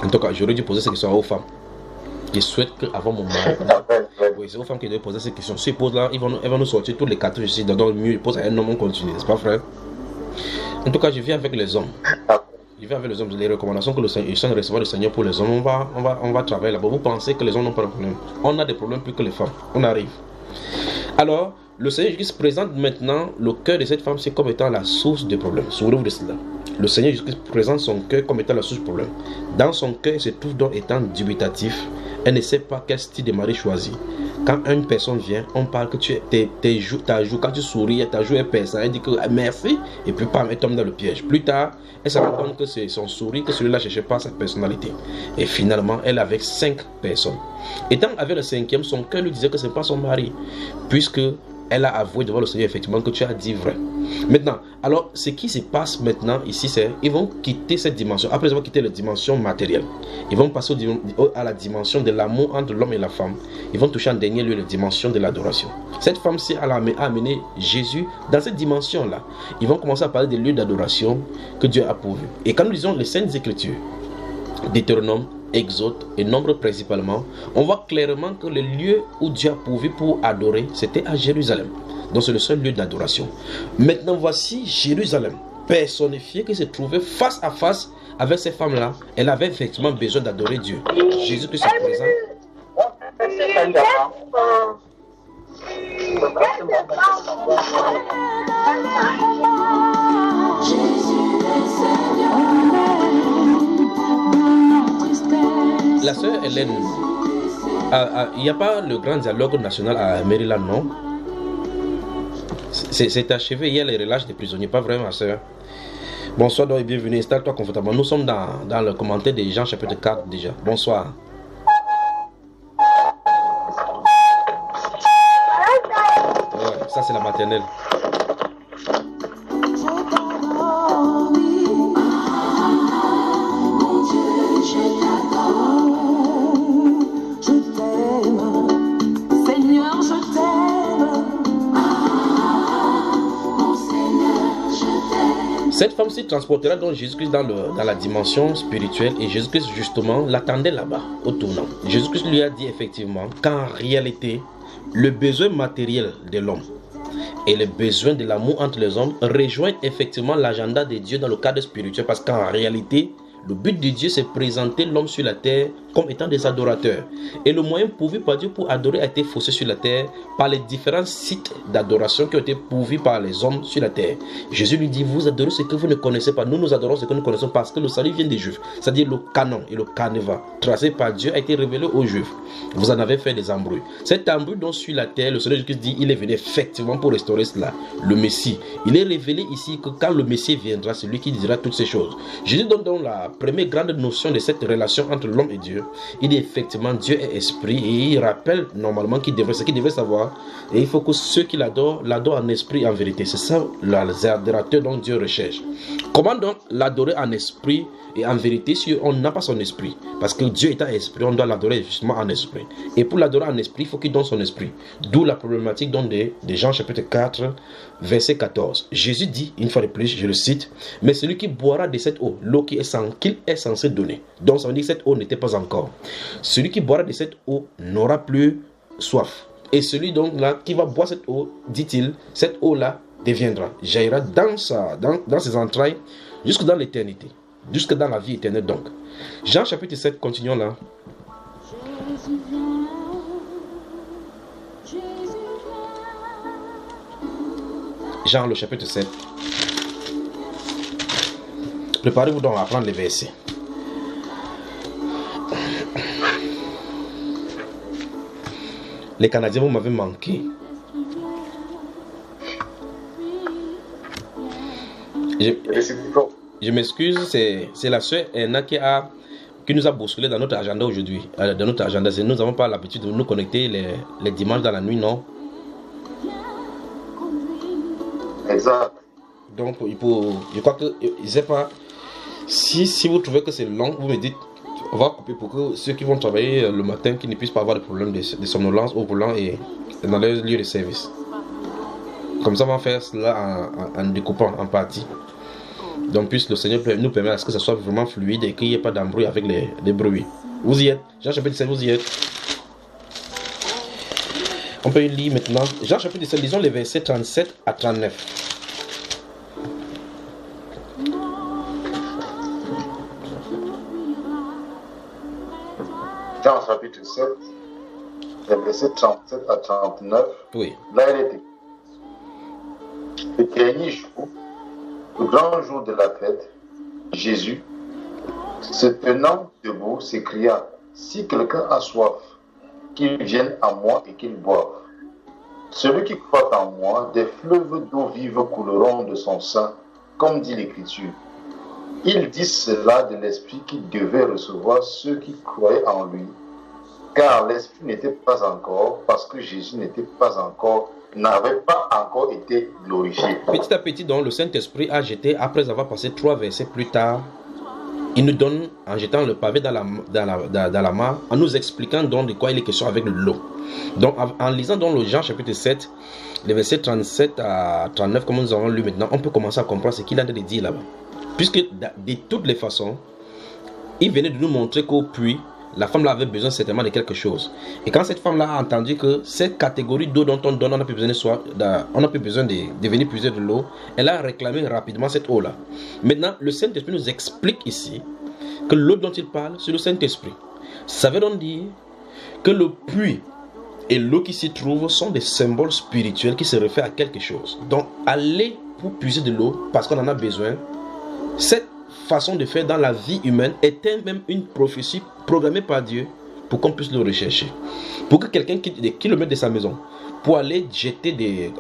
En tout cas, j'aurais dû poser ces questions aux femmes. Je souhaite qu'avant mon mari, oui, c'est aux femmes qui doivent poser ces questions. Si elles posent là, elles vont nous sortir tous les cartouches ici. Dans le mieux, ils posent à un homme, on continue, n'est-ce pas, frère? En tout cas, je viens avec les hommes. Je viens avec les hommes. Les recommandations que le Seigneur recevra du Seigneur pour les hommes, on va travailler là-bas. Vous pensez que les hommes n'ont pas de problème? On a des problèmes plus que les femmes. On arrive. Alors, le Seigneur Jésus présente maintenant le cœur de cette femme, c'est comme étant la source du problème. Souvenez-vous de cela. Le Seigneur Jésus présente son cœur comme étant la source du problème. Dans son cœur, il se trouve donc étant dubitatif. Elle ne sait pas quel style de mari choisir. Quand une personne vient, on parle que ta joue, quand tu souris, ta joue est perçante. Elle dit que merci, et puis pam, elle tombe dans le piège. Plus tard, elle se rend compte que c'est son sourire, que celui-là ne cherchait pas sa personnalité. Et finalement, elle est avec 5 personnes. Étant avec le 5e, son cœur lui disait que ce n'est pas son mari, puisque elle a avoué devant le Seigneur effectivement que tu as dit vrai. Maintenant, alors ce qui se passe maintenant ici, c'est ils vont quitter cette dimension. Après avoir quitté la dimension matérielle, ils vont passer à la dimension de l'amour entre l'homme et la femme. Ils vont toucher en dernier lieu la dimension de l'adoration. Cette femme-ci a amené Jésus dans cette dimension-là. Ils vont commencer à parler des lieux d'adoration que Dieu a pourvus. Et quand nous lisons les Saintes Écritures, Deutéronome, Exode et Nombre principalement, on voit clairement que le lieu où Dieu a pourvu pour adorer, c'était à Jérusalem. Donc c'est le seul lieu d'adoration. Maintenant voici Jérusalem personnifiée qui se trouvait face à face avec ces femmes-là. Elle avait effectivement besoin d'adorer Dieu. Jésus Christ est présent. La sœur Hélène, il n'y a pas le grand dialogue national à Maryland, non? C'est achevé, il y a les relâches des prisonniers, pas vrai ma sœur? Bonsoir et bienvenue, installe-toi confortablement. Nous sommes dans le commentaire de Jean chapitre 4 déjà. Bonsoir. Ouais, ça c'est la maternelle. Cette femme s'y transportera donc Jésus-Christ dans la dimension spirituelle et Jésus-Christ justement l'attendait là-bas au tournant. Jésus-Christ lui a dit effectivement qu'en réalité, le besoin matériel de l'homme et le besoin de l'amour entre les hommes rejoignent effectivement l'agenda de Dieu dans le cadre spirituel, parce qu'en réalité, le but de Dieu, c'est présenter l'homme sur la terre comme étant des adorateurs. Et le moyen pourvu par Dieu pour adorer a été faussé sur la terre par les différents sites d'adoration qui ont été pourvus par les hommes sur la terre. Jésus lui dit, vous adorez ce que vous ne connaissez pas. Nous adorons ce que nous connaissons parce que le salut vient des Juifs. C'est-à-dire le canon et le canevas tracé par Dieu a été révélé aux Juifs. Vous en avez fait des embrouilles. Cet embrouille donc sur la terre, le Seigneur Jésus dit, il est venu effectivement pour restaurer cela. Le Messie. Il est révélé ici que quand le Messie viendra, c'est lui qui dira toutes ces choses. Jésus donne donc la première grande notion de cette relation entre l'homme et Dieu. Il dit effectivement Dieu est esprit et il rappelle normalement ce qu'il devrait savoir, et il faut que ceux qui l'adorent en esprit et en vérité. C'est ça les adorateurs dont Dieu recherche. Comment donc l'adorer en esprit et en vérité si on n'a pas son esprit? Parce que Dieu est un esprit, on doit l'adorer justement en esprit. Et pour l'adorer en esprit, il faut qu'il donne son esprit. D'où la problématique de Jean chapitre 4 verset 14. Jésus dit, une fois de plus, je le cite, mais celui qui boira de cette eau, l'eau qu'il est censé donner. Donc ça veut dire que cette eau n'était pas encore. Celui qui boira de cette eau n'aura plus soif. Et celui donc là qui va boire cette eau, dit-il, cette eau là deviendra, jaillira dans ses entrailles jusque dans l'éternité, jusque dans la vie éternelle donc. Jean chapitre 7, continuons là. Jean le chapitre 7. Préparez-vous donc à prendre les versets. Les Canadiens, vous m'avez manqué. Je m'excuse, c'est la sœur Erna qui nous a bousculé dans notre agenda aujourd'hui. Dans notre agenda, nous n'avons pas l'habitude de nous connecter les dimanches dans la nuit, non? Exact. Donc, je crois que, je ne sais pas, si vous trouvez que c'est long, vous me dites, on va couper pour que ceux qui vont travailler le matin, qui ne puissent pas avoir de problème de somnolence au volant et dans leur lieu de service. Comme ça, on va faire cela en découpant en partie. Donc, puisse le Seigneur nous permettre à ce que ça soit vraiment fluide et qu'il n'y ait pas d'embrouille avec les bruits. Vous y êtes? Jean chapitre 7, vous y êtes? On peut lire maintenant. Jean chapitre 7, lisons les versets 37 à 39. Jean chapitre 7, les versets 37 à 39. Oui. Là, il est écrit. Le dernier jour, le grand jour de la fête, Jésus, se tenant debout, s'écria, si quelqu'un a soif, qu'il vienne à moi et qu'il boive. Celui qui croit en moi, des fleuves d'eau vive couleront de son sein, comme dit l'Écriture. Il dit cela de l'Esprit qui devait recevoir ceux qui croyaient en lui, car l'Esprit n'était pas encore, parce que Jésus n'avait pas encore été glorifié. Petit à petit, donc, le Saint-Esprit a jeté, après avoir passé 3 versets plus tard, il nous donne, en jetant le pavé dans la mare, en nous expliquant donc de quoi il est question avec l'eau. Donc, en lisant donc le Jean chapitre 7, les versets 37 à 39, comme nous avons lu maintenant, on peut commencer à comprendre ce qu'il a de dire là-bas. Puisque de toutes les façons, il venait de nous montrer qu'au puits, la femme là avait besoin certainement de quelque chose. Et quand cette femme là a entendu que cette catégorie d'eau dont on donne, on n'a plus besoin de venir puiser de l'eau, elle a réclamé rapidement cette eau là. Maintenant, le Saint-Esprit nous explique ici que l'eau dont il parle, c'est le Saint-Esprit. Ça veut donc dire que le puits et l'eau qui s'y trouve sont des symboles spirituels qui se réfèrent à quelque chose. Donc, aller pour puiser de l'eau parce qu'on en a besoin, cette façon de faire dans la vie humaine était même une prophétie programmée par Dieu pour qu'on puisse le rechercher. Pour que quelqu'un quitte des kilomètres de sa maison pour aller jeter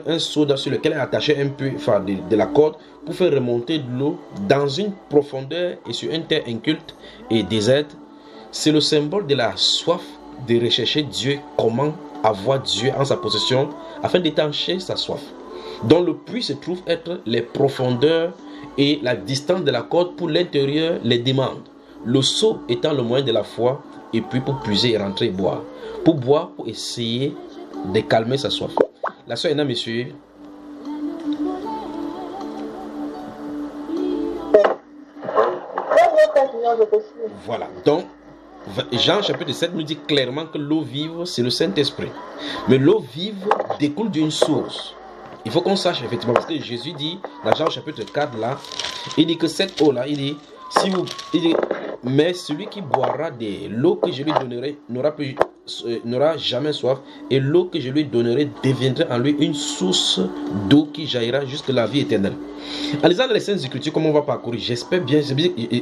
un seau sur lequel est attaché de la corde pour faire remonter de l'eau dans une profondeur et sur une terre inculte et déserte, c'est le symbole de la soif de rechercher Dieu, comment avoir Dieu en sa possession afin d'étancher sa soif. Dans le puits se trouve être les profondeurs et la distance de la corde pour l'intérieur les demande. Le seau étant le moyen de la foi, et puis pour puiser et rentrer et boire. Pour boire, pour essayer de calmer sa soif. La soeur Anna, monsieur. Voilà. Donc, Jean chapitre 7 nous dit clairement que l'eau vive, c'est le Saint-Esprit. Mais l'eau vive découle d'une source. Il faut qu'on sache effectivement, parce que Jésus dit, dans Jean chapitre 4, là, il dit que cette eau-là, il dit, mais celui qui boira de l'eau que je lui donnerai n'aura jamais soif, et l'eau que je lui donnerai deviendra en lui une source d'eau qui jaillira jusqu'à la vie éternelle. En lisant les Saintes Écritures, comme on va parcourir, j'espère bien,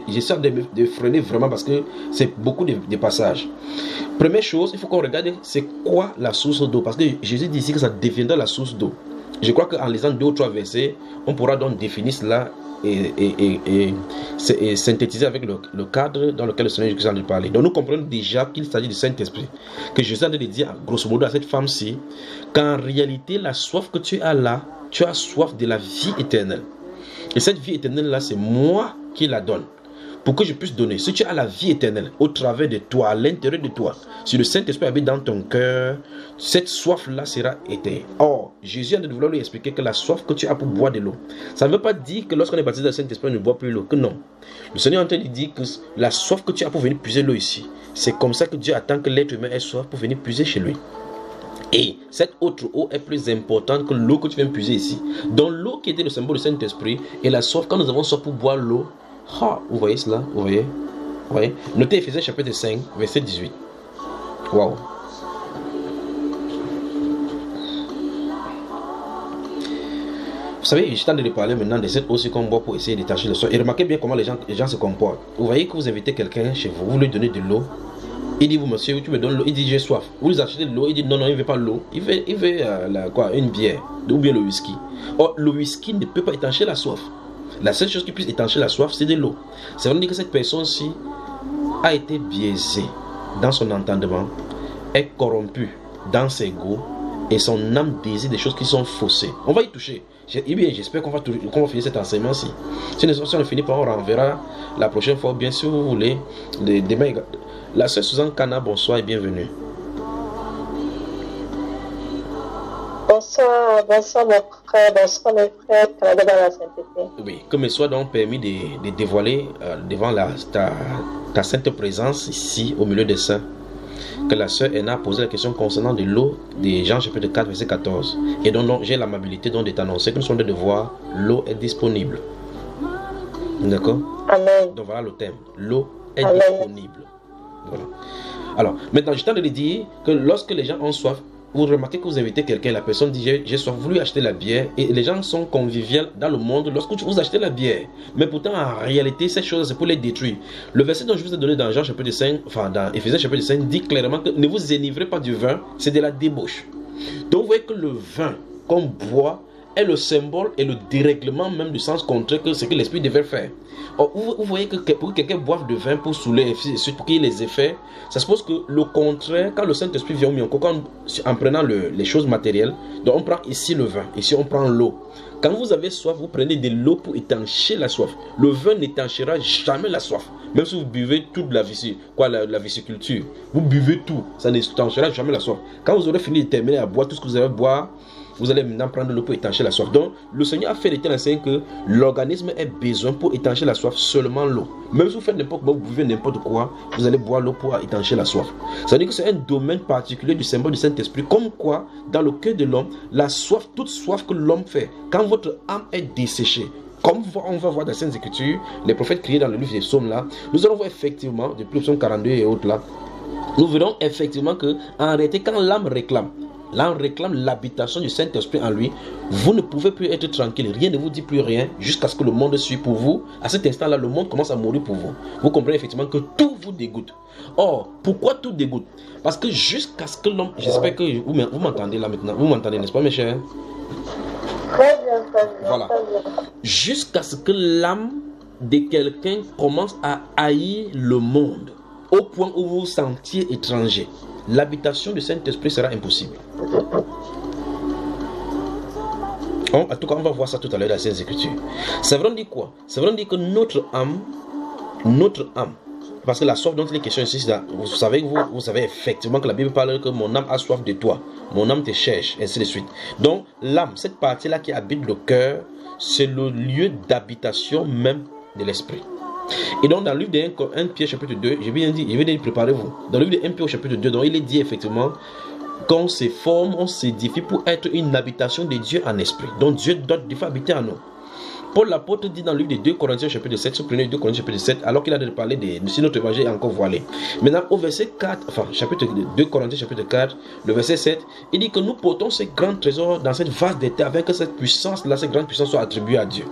j'essaie de freiner vraiment parce que c'est beaucoup de passages. Première chose, il faut qu'on regarde c'est quoi la source d'eau, parce que Jésus dit ici que ça deviendra la source d'eau. Je crois qu'en lisant 2 ou 3 versets, on pourra donc définir cela et synthétiser avec le cadre dans lequel le Seigneur Jésus a parlé. Donc nous comprenons déjà qu'il s'agit du Saint-Esprit. Que Jésus a dit dire grosso modo à cette femme-ci qu'en réalité la soif que tu as là, tu as soif de la vie éternelle. Et cette vie éternelle là, c'est moi qui la donne. Pour que je puisse donner. Si tu as la vie éternelle au travers de toi, à l'intérieur de toi, si le Saint-Esprit habite dans ton cœur, cette soif-là sera éteinte. Or, Jésus a de vouloir lui expliquer que la soif que tu as pour boire de l'eau, ça ne veut pas dire que lorsqu'on est baptisé dans le Saint-Esprit, on ne boit plus l'eau. Que non. Le Seigneur est en train de dire que la soif que tu as pour venir puiser l'eau ici, c'est comme ça que Dieu attend que l'être humain ait soif pour venir puiser chez lui. Et cette autre eau est plus importante que l'eau que tu viens puiser ici. Donc l'eau qui était le symbole du Saint-Esprit et la soif, quand nous avons soif pour boire l'eau, vous voyez cela? Vous voyez? Notez Ephésiens chapitre 5, verset 18. Waouh! Vous savez, je suis en train de parler maintenant de cette eau qu'on boit pour essayer de détacher le soif. Et remarquez bien comment les gens se comportent. Vous voyez que vous invitez quelqu'un chez vous, vous lui donnez de l'eau. Il dit, vous monsieur, tu me donnes l'eau. Il dit, j'ai soif. Vous lui achetez de l'eau. Il dit, non, il ne veut pas l'eau. Il veut une bière ou bien le whisky. Or, le whisky ne peut pas étancher la soif. La seule chose qui puisse étancher la soif, c'est de l'eau. Ça veut dire que cette personne-ci a été biaisée dans son entendement, est corrompue dans ses goûts et son âme désire des choses qui sont faussées. On va y toucher. J'espère qu'on va finir cet enseignement-ci. Si on ne finit pas, on renverra la prochaine fois. Bien sûr, vous voulez. Demain, la sœur Suzanne Kana, bonsoir et bienvenue. Bonsoir mon frère, bonsoir mes frères, Canada dans la sainteté. Oui, que me soit donc permis de dévoiler devant ta sainte présence ici au milieu des saints, que la sœur Ena a posé la question concernant de l'eau de Jean chapitre 4 verset 14. Et donc j'ai l'amabilité de t'annoncer que nous sommes de devoir, l'eau est disponible. D'accord? Amen. Donc voilà le thème, l'eau est disponible. Voilà. Alors, maintenant je t'ai dit que lorsque les gens ont soif, vous remarquez que vous invitez quelqu'un, la personne dit j'ai soif, vous lui achetez la bière et les gens sont conviviaux dans le monde lorsque vous achetez la bière. Mais pourtant en réalité cette chose c'est pour les détruire. Le verset dont je vous ai donné dans Jean chapitre 5, enfin dans Ephésiens chapitre 5 dit clairement que ne vous enivrez pas du vin, c'est de la débauche. Donc vous voyez que le vin qu'on boit est le symbole et le dérèglement même du sens contraire que ce que l'esprit devait faire. Or, vous voyez que pour que quelqu'un boive de vin pour saouler, pour qu'il y ait les effets, ça suppose que le contraire, quand le Saint-Esprit vient au milieu, en prenant les choses matérielles, donc on prend ici le vin, ici on prend l'eau. Quand vous avez soif, vous prenez de l'eau pour étancher la soif. Le vin n'étanchera jamais la soif. Même si vous buvez toute la viticulture, vous buvez tout, ça n'étanchera jamais la soif. Quand vous aurez fini de terminer à boire tout ce que vous avez à boire, vous allez maintenant prendre l'eau pour étancher la soif. Donc, le Seigneur a fait de telle enseigne que l'organisme a besoin pour étancher la soif seulement l'eau. Même si vous faites n'importe quoi, vous buvez n'importe quoi, vous allez boire l'eau pour étancher la soif. Ça veut dire que c'est un domaine particulier du symbole du Saint-Esprit. Comme quoi, dans le cœur de l'homme, la soif, toute soif que l'homme fait, quand votre âme est desséchée, comme on va voir dans les Saintes Écritures, les prophètes criés dans le livre des psaumes là, nous allons voir effectivement, depuis le psaume 42 et autres là, nous verrons effectivement que en réalité, quand l'âme réclame l'habitation du Saint-Esprit en lui, vous ne pouvez plus être tranquille, rien ne vous dit plus rien jusqu'à ce que le monde suive pour vous. À cet instant-là, le monde commence à mourir pour vous. Vous comprenez effectivement que tout vous dégoûte. Or, pourquoi tout dégoûte? Parce que jusqu'à ce que l'homme, j'espère que vous m'entendez là maintenant, vous m'entendez, n'est-ce pas mes chers? Très bien, très bien. Voilà. Jusqu'à ce que l'âme de quelqu'un commence à haïr le monde, au point où vous vous sentiez étranger, l'habitation du Saint-Esprit sera impossible. En tout cas, on va voir ça tout à l'heure dans les Écritures. Ça veut dire quoi? Ça veut dire que notre âme, parce que la soif dont il est question ici, vous savez effectivement que la Bible parle que mon âme a soif de toi, mon âme te cherche, et ainsi de suite. Donc l'âme, cette partie-là qui habite le cœur, c'est le lieu d'habitation même de l'esprit. Et donc dans le livre de 1 Pierre chapitre 2, je viens de dire préparez-vous. Dans le livre de 1 Pierre chapitre 2, donc il est dit effectivement qu'on se forme, on s'édifie pour être une habitation de Dieu en esprit. Donc Dieu doit habiter en nous. Paul l'apôtre dit dans le livre de 2 Corinthiens chapitre 7, si vous prenez 2 Corinthiens chapitre 7, alors qu'il a parlé de si notre évangile est encore voilé. Maintenant au verset 4, enfin chapitre 2 Corinthiens chapitre 4, le verset 7, il dit que nous portons ces grands trésors dans cette vase d'été avec que cette puissance là, cette grande puissance soit attribuée à Dieu.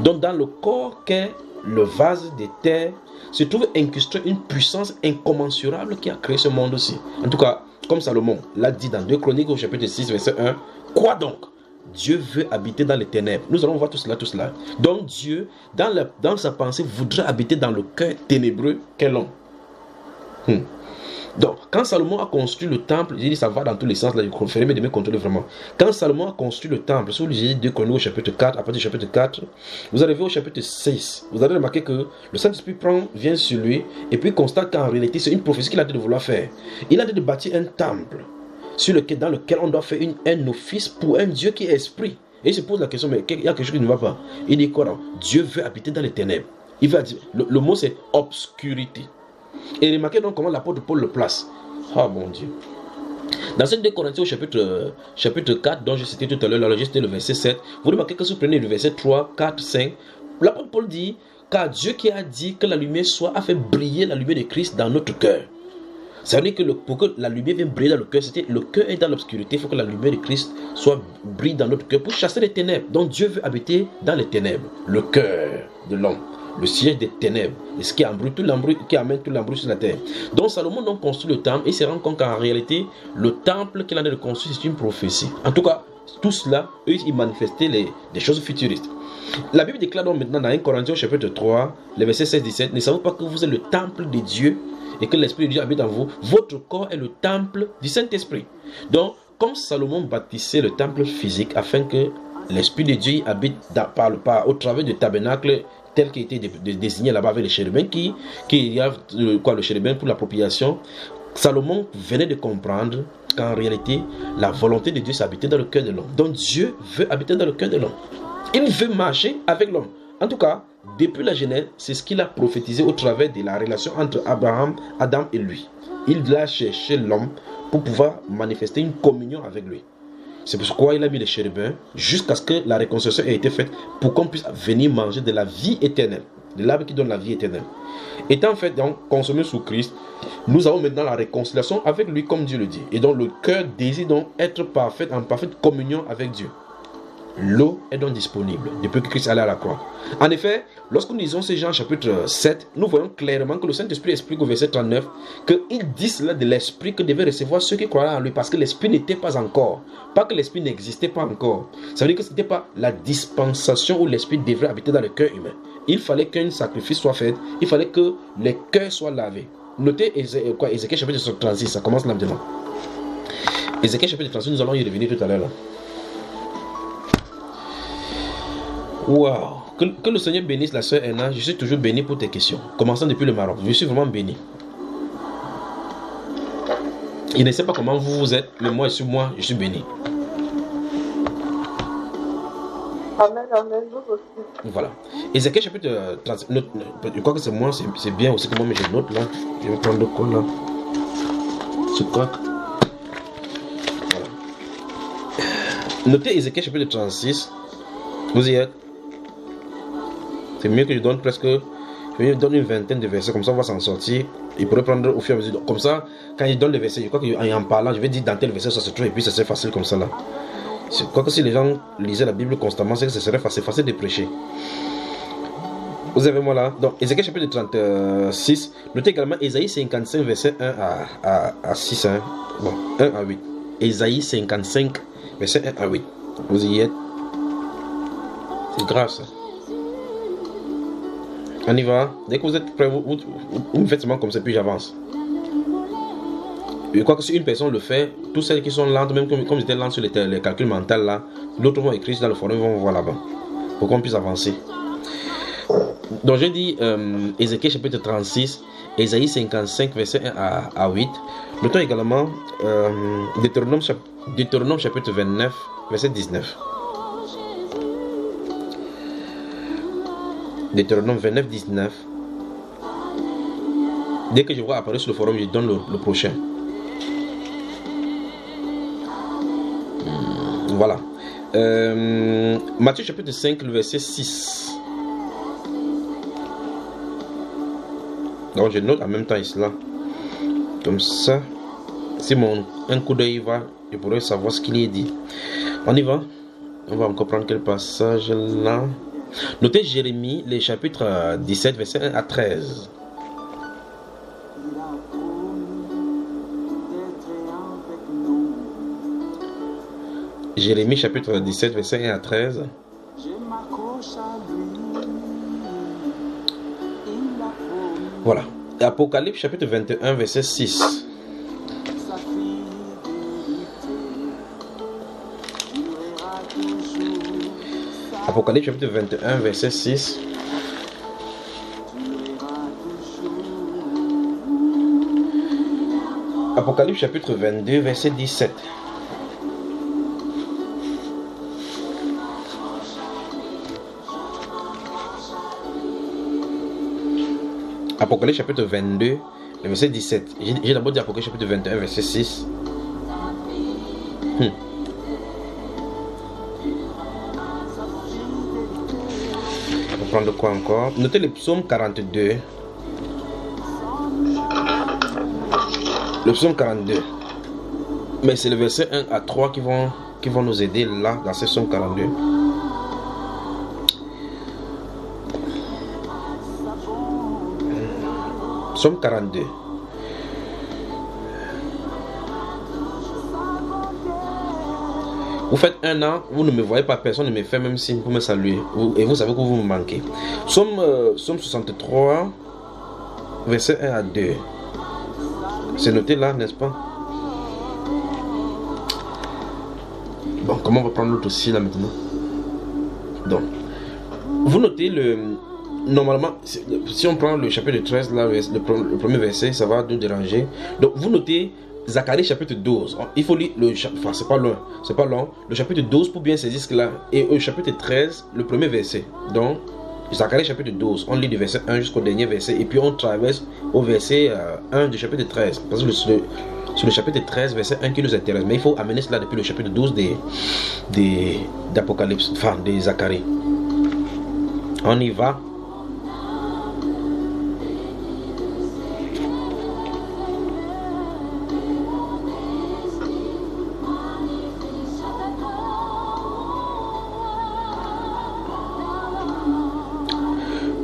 Donc dans le corps qu'est le vase de terre se trouve incrustée une puissance incommensurable qui a créé ce monde aussi. En tout cas, comme Salomon l'a dit dans 2 Chroniques au chapitre 6, verset 1, quoi donc? Dieu veut habiter dans les ténèbres. Nous allons voir tout cela, tout cela. Donc Dieu, dans sa pensée, voudrait habiter dans le cœur ténébreux qu'est l'homme. Donc, quand Salomon a construit le temple, j'ai dit ça va dans tous les sens, là, il fallait me contrôler vraiment. Quand Salomon a construit le temple, si vous lisez 2 Chroniques au chapitre 4, à partir du chapitre 4, vous arrivez au chapitre 6, vous allez remarquer que le Saint-Esprit vient sur lui, et puis constate qu'en réalité, c'est une prophétie qu'il a dit de vouloir faire. Il a dit de bâtir un temple, dans lequel on doit faire un office pour un Dieu qui est esprit. Et il se pose la question, mais il y a quelque chose qui ne va pas. Il dit quoi donc? Dieu veut habiter dans les ténèbres. Il va dire, le mot c'est obscurité. Et remarquez donc comment l'apôtre Paul le place. Ah mon Dieu. Dans cette 2 Corinthiens au chapitre 4, dont je citais tout à l'heure, j'ai cité le verset 7, vous remarquez que si vous prenez le verset 3, 4, 5, l'apôtre Paul dit, car Dieu qui a dit que la lumière soit, a fait briller la lumière de Christ dans notre cœur. Ça veut dire que pour que la lumière vienne briller dans le cœur, le cœur est dans l'obscurité, il faut que la lumière de Christ brille dans notre cœur pour chasser les ténèbres. Donc Dieu veut habiter dans les ténèbres, le cœur de l'homme, le siège des ténèbres, et ce qui amène tout l'embrouille sur la terre. Donc Salomon donc construit le temple et se rend compte qu'en réalité, le temple qu'il a de construire, c'est une prophétie. En tout cas, tout cela, eux, ils manifestaient des choses futuristes. La Bible déclare donc maintenant dans 1 Corinthiens chapitre 3, les versets 16-17, ne savez-vous pas que vous êtes le temple de Dieu et que l'Esprit de Dieu habite en vous? Votre corps est le temple du Saint-Esprit. Donc, comme Salomon bâtissait le temple physique afin que l'Esprit de Dieu habite au travers du tabernacle tel qu'il était désigné là-bas avec les chérubins, le chérubin pour l'appropriation, Salomon venait de comprendre qu'en réalité, la volonté de Dieu s'habitait dans le cœur de l'homme. Donc Dieu veut habiter dans le cœur de l'homme. Il veut marcher avec l'homme. En tout cas, depuis la Genèse, c'est ce qu'il a prophétisé au travers de la relation entre Adam et lui. Il a cherché l'homme pour pouvoir manifester une communion avec lui. C'est pourquoi il a mis les chérubins jusqu'à ce que la réconciliation ait été faite pour qu'on puisse venir manger de la vie éternelle, de l'arbre qui donne la vie éternelle. Étant fait donc consommé sous Christ, nous avons maintenant la réconciliation avec lui comme Dieu le dit. Et donc le cœur désire donc être en parfaite communion avec Dieu. L'eau est donc disponible depuis que Christ allait à la croix. En effet, lorsque nous lisons ces Jean chapitre 7, nous voyons clairement que le Saint-Esprit explique au verset 39 qu'il dit cela de l'Esprit que devaient recevoir ceux qui croyaient en lui, parce que l'Esprit n'était pas encore. Pas que l'Esprit n'existait pas encore. Ça veut dire que ce n'était pas la dispensation où l'Esprit devrait habiter dans le cœur humain. Il fallait qu'un sacrifice soit fait, il fallait que les cœurs soient lavés. Notez Ézéchiel chapitre 36, ça commence là maintenant. Ézéchiel chapitre 36, nous allons y revenir tout à l'heure là. Wow. Que le Seigneur bénisse la sœur Anna. Je suis toujours béni pour tes questions. Commençons depuis le Maroc. Je suis vraiment béni. Il ne sait pas comment vous êtes, mais moi, je suis béni. Amen, amen, nous aussi. Voilà. Ézéchiel chapitre 30. Je crois que c'est moi, c'est bien aussi que moi, mais je note là. Je vais prendre le col là. Je crois que. Voilà. Notez Ézéchiel chapitre 36. Vous y êtes. C'est mieux que je donne une vingtaine de versets, comme ça on va s'en sortir. Il pourrait prendre au fur et à mesure. Comme ça, quand il donne les versets, je crois qu'en parlant, je vais dire dans tel verset ça se trouve, et puis ça serait facile comme ça là. Je crois que si les gens lisaient la Bible constamment, c'est que ce serait facile de prêcher. Vous avez moi là. Donc, Ézéchiel chapitre 36. Notez également Ésaïe 55, verset 1 à 6. Hein. Bon, 1 à 8. Ésaïe 55, verset 1 à 8. Vous y êtes. C'est grave ça. On y va. Dès que vous êtes prêts, vous me faites seulement comme ça, puis j'avance. Je crois que si une personne le fait, tous celles qui sont lentes, même comme j'étais lent sur les calculs mentaux là, l'autre vont écrire dans le forum, ils vont voir là-bas. Pour qu'on puisse avancer. Donc j'ai dit Ézéchiel chapitre 36, Ésaïe 55, verset 1 à 8. Notons également Deutéronome chapitre 29, verset 19. Deutéronome 29, 19. Dès que je vois apparaître sur le forum, je donne le prochain. Voilà. Matthieu chapitre 5, le verset 6. Donc je note en même temps cela. Comme ça, si un coup d'œil va, je pourrais savoir ce qu'il est dit. On y va. On va encore prendre quel passage là. Notez Jérémie, les chapitres 17, verset 1 à 13. Jérémie chapitre 17, verset 1 à 13. Voilà. Apocalypse chapitre 21, verset 6. Apocalypse chapitre 21, verset 6. Apocalypse chapitre 22, verset 17. Apocalypse chapitre 22, verset 17. J'ai d'abord dit Apocalypse chapitre 21, verset 6. On va prendre quoi encore? Notez le psaume 42. Le psaume 42. Mais c'est le verset 1 à 3 qui vont nous aider là, dans ce psaume 42. Psaume 42. Vous faites un an, vous ne me voyez pas, personne ne me fait même signe pour me saluer. Et vous savez que vous me manquez. Psaume 63, verset 1 à 2. C'est noté là, n'est-ce pas? Bon, comment on va prendre l'autre aussi là maintenant? Donc, vous notez normalement, si on prend le chapitre 13, là, le premier verset, ça va nous déranger. Donc, vous notez Zacharie chapitre 12. Il faut lire enfin, c'est pas long. Le chapitre 12 pour bien saisir ce là. Et au chapitre 13, le premier verset. Donc, Zacharie chapitre 12, on lit du verset 1 jusqu'au dernier verset. Et puis, on traverse au verset 1 du chapitre 13. Parce que sur le chapitre 13, verset 1 qui nous intéresse. Mais il faut amener cela depuis le chapitre 12 d'Apocalypse, enfin, de Zacharie. On y va.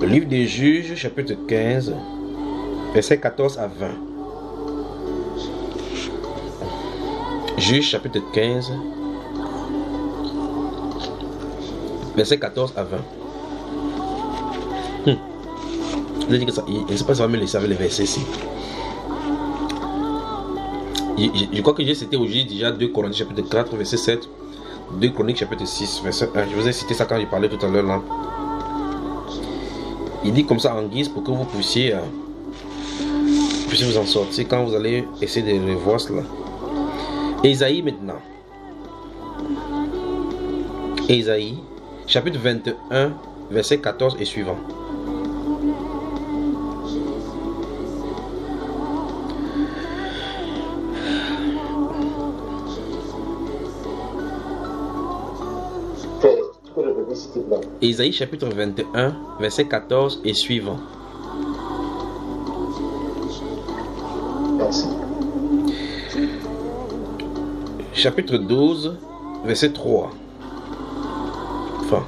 Le livre des Juges, chapitre 15, verset 14 à 20. Juges, chapitre 15, verset 14 à 20. Je ne sais pas si ça va me laisser avec les versets ici. Je crois que j'ai cité aujourd'hui déjà 2 Corinthiens, chapitre 4, verset 7. 2 Chroniques, chapitre 6, verset 1. Je vous ai cité ça quand j'ai parlé tout à l'heure là. Il dit comme ça en guise pour que vous puissiez vous en sortir quand vous allez essayer de revoir cela. Ésaïe maintenant. Ésaïe, chapitre 21, verset 14 et suivant. Ésaïe chapitre 21, verset 14 et suivant. Merci. Chapitre 12, verset 3. Enfin.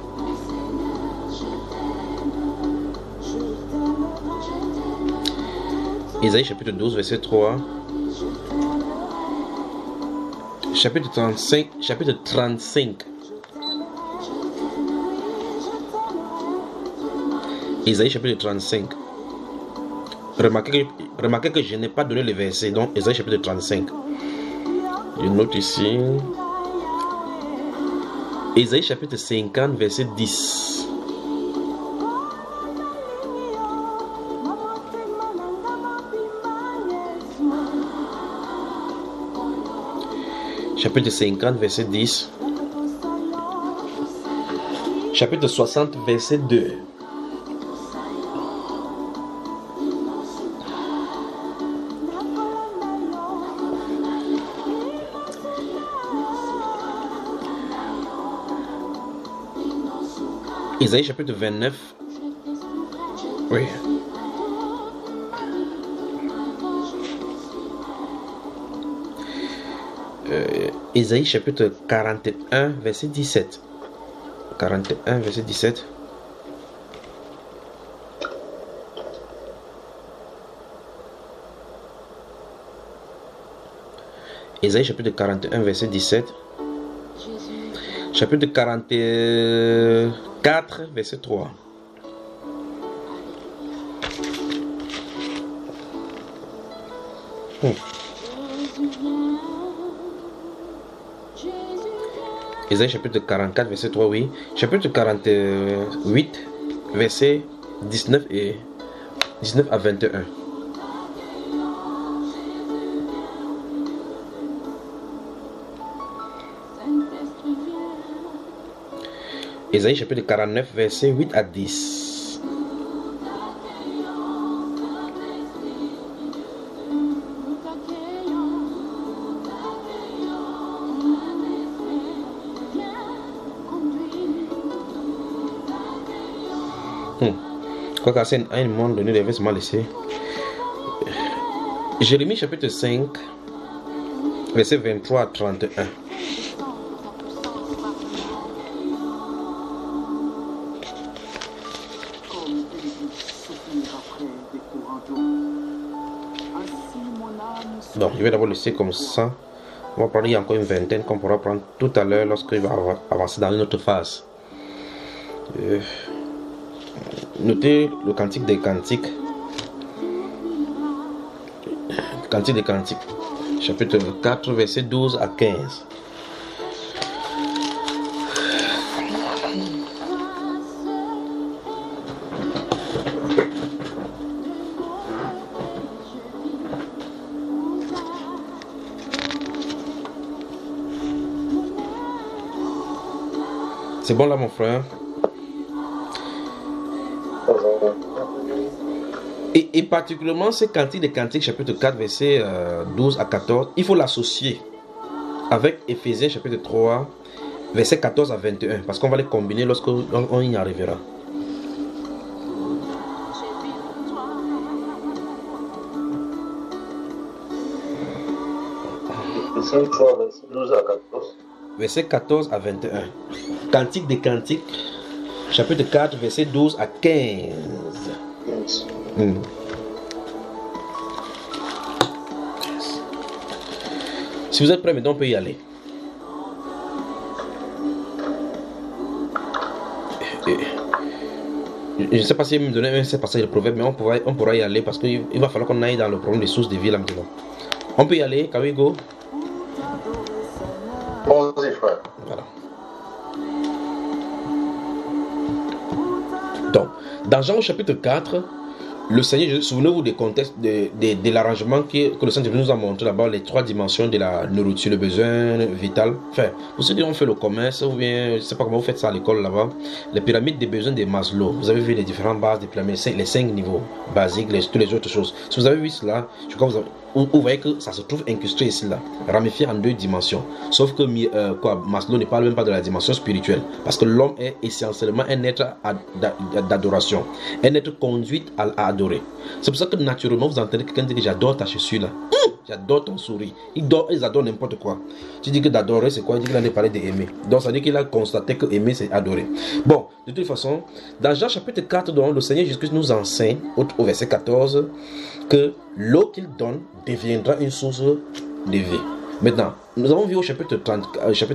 Ésaïe chapitre 12, verset 3. Chapitre 35, chapitre 35. Ésaïe chapitre 35. Remarquez que je n'ai pas donné les versets. Donc Ésaïe chapitre 35. Je note ici. Ésaïe chapitre 50 verset 10. Chapitre 50 verset 10. Chapitre 60 verset 2. Isaïe chapitre 29. Oui. Isaïe chapitre 41, verset 17. 41, verset 17. Isaïe chapitre 41, verset 17. Chapitre 44, verset 3. Isaïe chapitre 44, verset 3, oui. Chapitre 48, verset 19 à 21. Isaïe chapitre 49, verset 8 à 10. Quoi qu'à un moment donné, il avait seulement laissé. Jérémie chapitre 5, verset 23 à 31. Donc, je vais d'abord laisser comme ça. On va prendre, il y a encore une vingtaine qu'on pourra prendre tout à l'heure lorsqu'il va avancer dans une autre phase. Notez le cantique des cantiques. Cantique des cantiques. Chapitre 4, verset 12 à 15. C'est bon là mon frère? Et particulièrement ces cantiques des cantiques chapitre 4 verset 12 à 14, il faut l'associer avec Éphésiens chapitre 3 verset 14 à 21 parce qu'on va les combiner lorsqu'on y arrivera. Éphésiens 3 verset 12 à 14. Verset 14 à 21. Cantique des cantiques chapitre 4 verset 12 à 15. Si vous êtes prêts, maintenant on peut y aller. Je ne sais pas si me donner un passage de proverbe, mais on pourra y aller parce qu'il va falloir qu'on aille dans le problème des sources de vie là maintenant. On peut y aller, can we go? Bon-y, frère. Voilà. Donc, dans Jean au chapitre 4, le Seigneur, souvenez-vous des contextes de l'arrangement que le Seigneur nous a montré là-bas, les trois dimensions de la nourriture, le besoin vital. Enfin, pour ceux qui ont fait le commerce, ou bien, je ne sais pas comment vous faites ça à l'école là-bas, les pyramides des besoins de Maslow. Vous avez vu les différentes bases des pyramides, les 5 niveaux basiques, toutes les autres choses. Si vous avez vu cela, je crois que vous voyez que ça se trouve incrusté ici là, ramifié en 2 dimensions. Sauf que Maslow ne parle même pas de la dimension spirituelle, parce que l'homme est essentiellement un être d'adoration, un être conduit à adorer. C'est pour ça que naturellement vous entendez quelqu'un dire que j'adore ta chaussure là, j'adore ton sourire. Ils adorent n'importe quoi. Tu dis que d'adorer c'est quoi? Il dit qu'il en est parlé d'aimer. Donc ça veut dire qu'il a constaté que aimer c'est adorer. Bon, de toute façon, dans Jean chapitre 4, donc, le Seigneur Jésus-Christ nous enseigne au verset 14 que l'eau qu'il donne deviendra une source de vie. Maintenant, nous avons vu au chapitre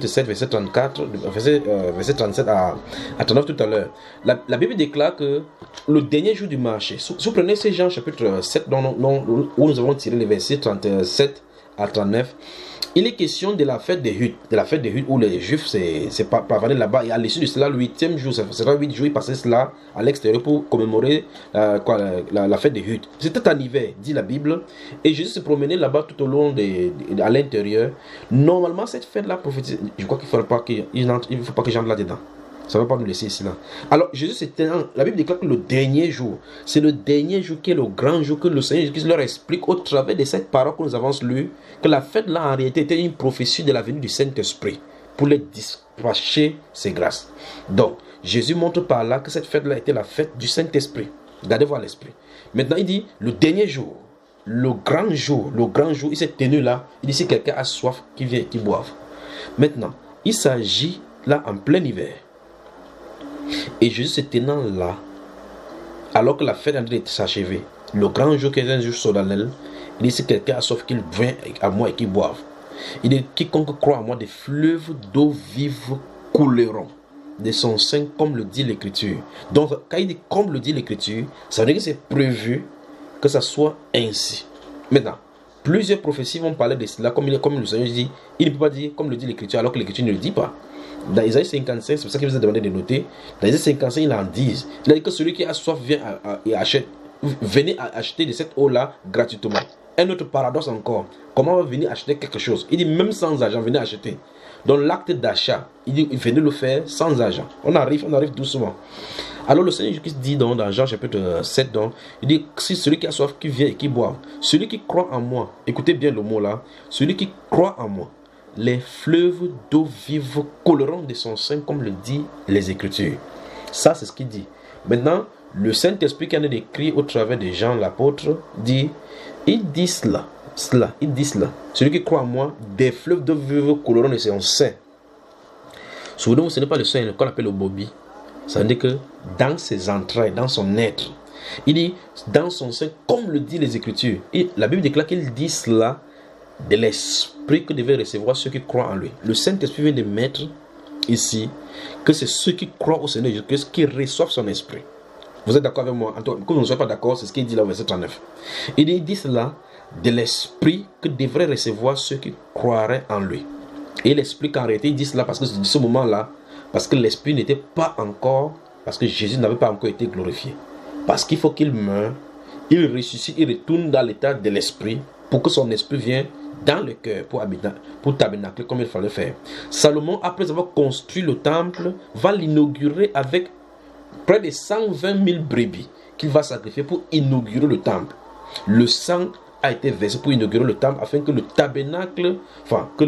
7, verset 34, verset 37 à 39 tout à l'heure. La Bible déclare que le dernier jour du marché, si vous prenez ces Jean chapitre 7 où nous avons tiré les versets 37 à 39, il est question de la fête des huttes, où les Juifs c'est parvenus là-bas, et à l'issue de cela, le 8e jour, ça sera 8 jours, ils passaient cela à l'extérieur pour commémorer la fête des huttes. C'était en hiver, dit la Bible, et Jésus se promenait là-bas tout au long à l'intérieur. Normalement, cette fête-là prophétise, je crois qu'il ne faut pas que j'entre là-dedans. Ça ne va pas nous laisser ici là. Alors Jésus, la Bible déclare que le dernier jour, c'est le dernier jour qui est le grand jour que le Seigneur Jésus leur explique au travers de cette parole que nous avons lue, que la fête là en réalité était une prophétie de la venue du Saint-Esprit pour les dispatcher ses grâces. Donc Jésus montre par là que cette fête-là était la fête du Saint-Esprit. Regardez voir l'Esprit. Maintenant, il dit, le dernier jour, le grand jour, il s'est tenu là. Il dit, si quelqu'un a soif, qu'il vienne, qu'il boive. Maintenant, il s'agit là en plein hiver. Et Jésus se tenant là, alors que la fête est en train de s'achever, le grand jour qui est un jour solennel, il dit, si quelqu'un a soif, qu'il vienne à moi et qu'il boive. Il dit, quiconque croit à moi, des fleuves d'eau vive couleront de son sein, comme le dit l'Écriture. Donc, quand il dit comme le dit l'Écriture, ça veut dire que c'est prévu que ça soit ainsi. Maintenant, plusieurs prophéties vont parler de cela, comme le Seigneur dit, il ne peut pas dire comme le dit l'Écriture, alors que l'Écriture ne le dit pas. Dans Isaïe 55, c'est pour ça qu'il vous a demandé de noter. Dans Isaïe 55, il en dit. Il a dit que celui qui a soif vient et achète. Venez acheter de cette eau-là gratuitement. Un autre paradoxe encore. Comment on va venir acheter quelque chose? Il dit même sans argent, venez acheter. Donc l'acte d'achat, il dit venez le faire sans argent. On arrive doucement. Alors le Seigneur Jésus dit dans Jean chapitre 7, donc, il dit si celui qui a soif qui vient et qui boit, celui qui croit en moi, écoutez bien le mot là, celui qui croit en moi, les fleuves d'eau vive couleront de son sein, comme le dit les Écritures. Ça c'est ce qu'il dit. Maintenant, le Saint-Esprit qui en est écrit au travers de Jean l'apôtre dit, il dit cela. Celui qui croit en moi, des fleuves d'eau vive couleront de son sein. Souvenez-vous, ce n'est pas le sein qu'on appelle le bobby. Ça veut dire que dans ses entrailles, dans son être, il dit dans son sein, comme le dit les Écritures. Et la Bible déclare qu'il dit cela de l'esprit que devaient recevoir ceux qui croient en lui. Le Saint-Esprit vient de mettre ici que c'est ceux qui croient au Seigneur Jésus-Christ qui reçoivent son esprit. Vous êtes d'accord avec moi? Quand vous ne soyez pas d'accord, c'est ce qu'il dit là au verset 39. Il dit cela de l'esprit que devraient recevoir ceux qui croiraient en lui. Et l'esprit qu'en réalité il dit cela parce que c'est ce moment-là, parce que l'esprit n'était pas encore, parce que Jésus n'avait pas encore été glorifié. Parce qu'il faut qu'il meure, il ressuscite, il retourne dans l'état de l'esprit pour que son esprit vienne dans le cœur pour tabernacler comme il fallait faire. Salomon, après avoir construit le temple, va l'inaugurer avec près de 120 000 brebis qu'il va sacrifier pour inaugurer le temple. Le sang a été versé pour inaugurer le temple afin que le tabernacle, que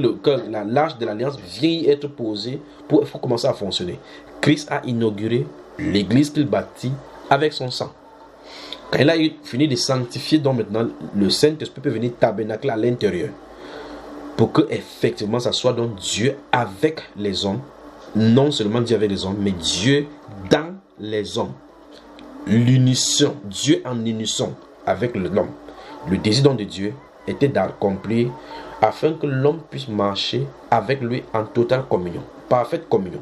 l'arche de l'alliance vienne y être posée pour commencer à fonctionner. Christ a inauguré l'église qu'il bâtit avec son sang. Quand il a fini de sanctifier, donc maintenant le Saint-Esprit peut venir tabernacler à l'intérieur pour que effectivement ça soit donc Dieu avec les hommes, non seulement Dieu avec les hommes, mais Dieu dans les hommes. L'unisson, Dieu en unisson avec l'homme. Le désir donc de Dieu était d'accomplir afin que l'homme puisse marcher avec lui en totale communion, parfaite communion.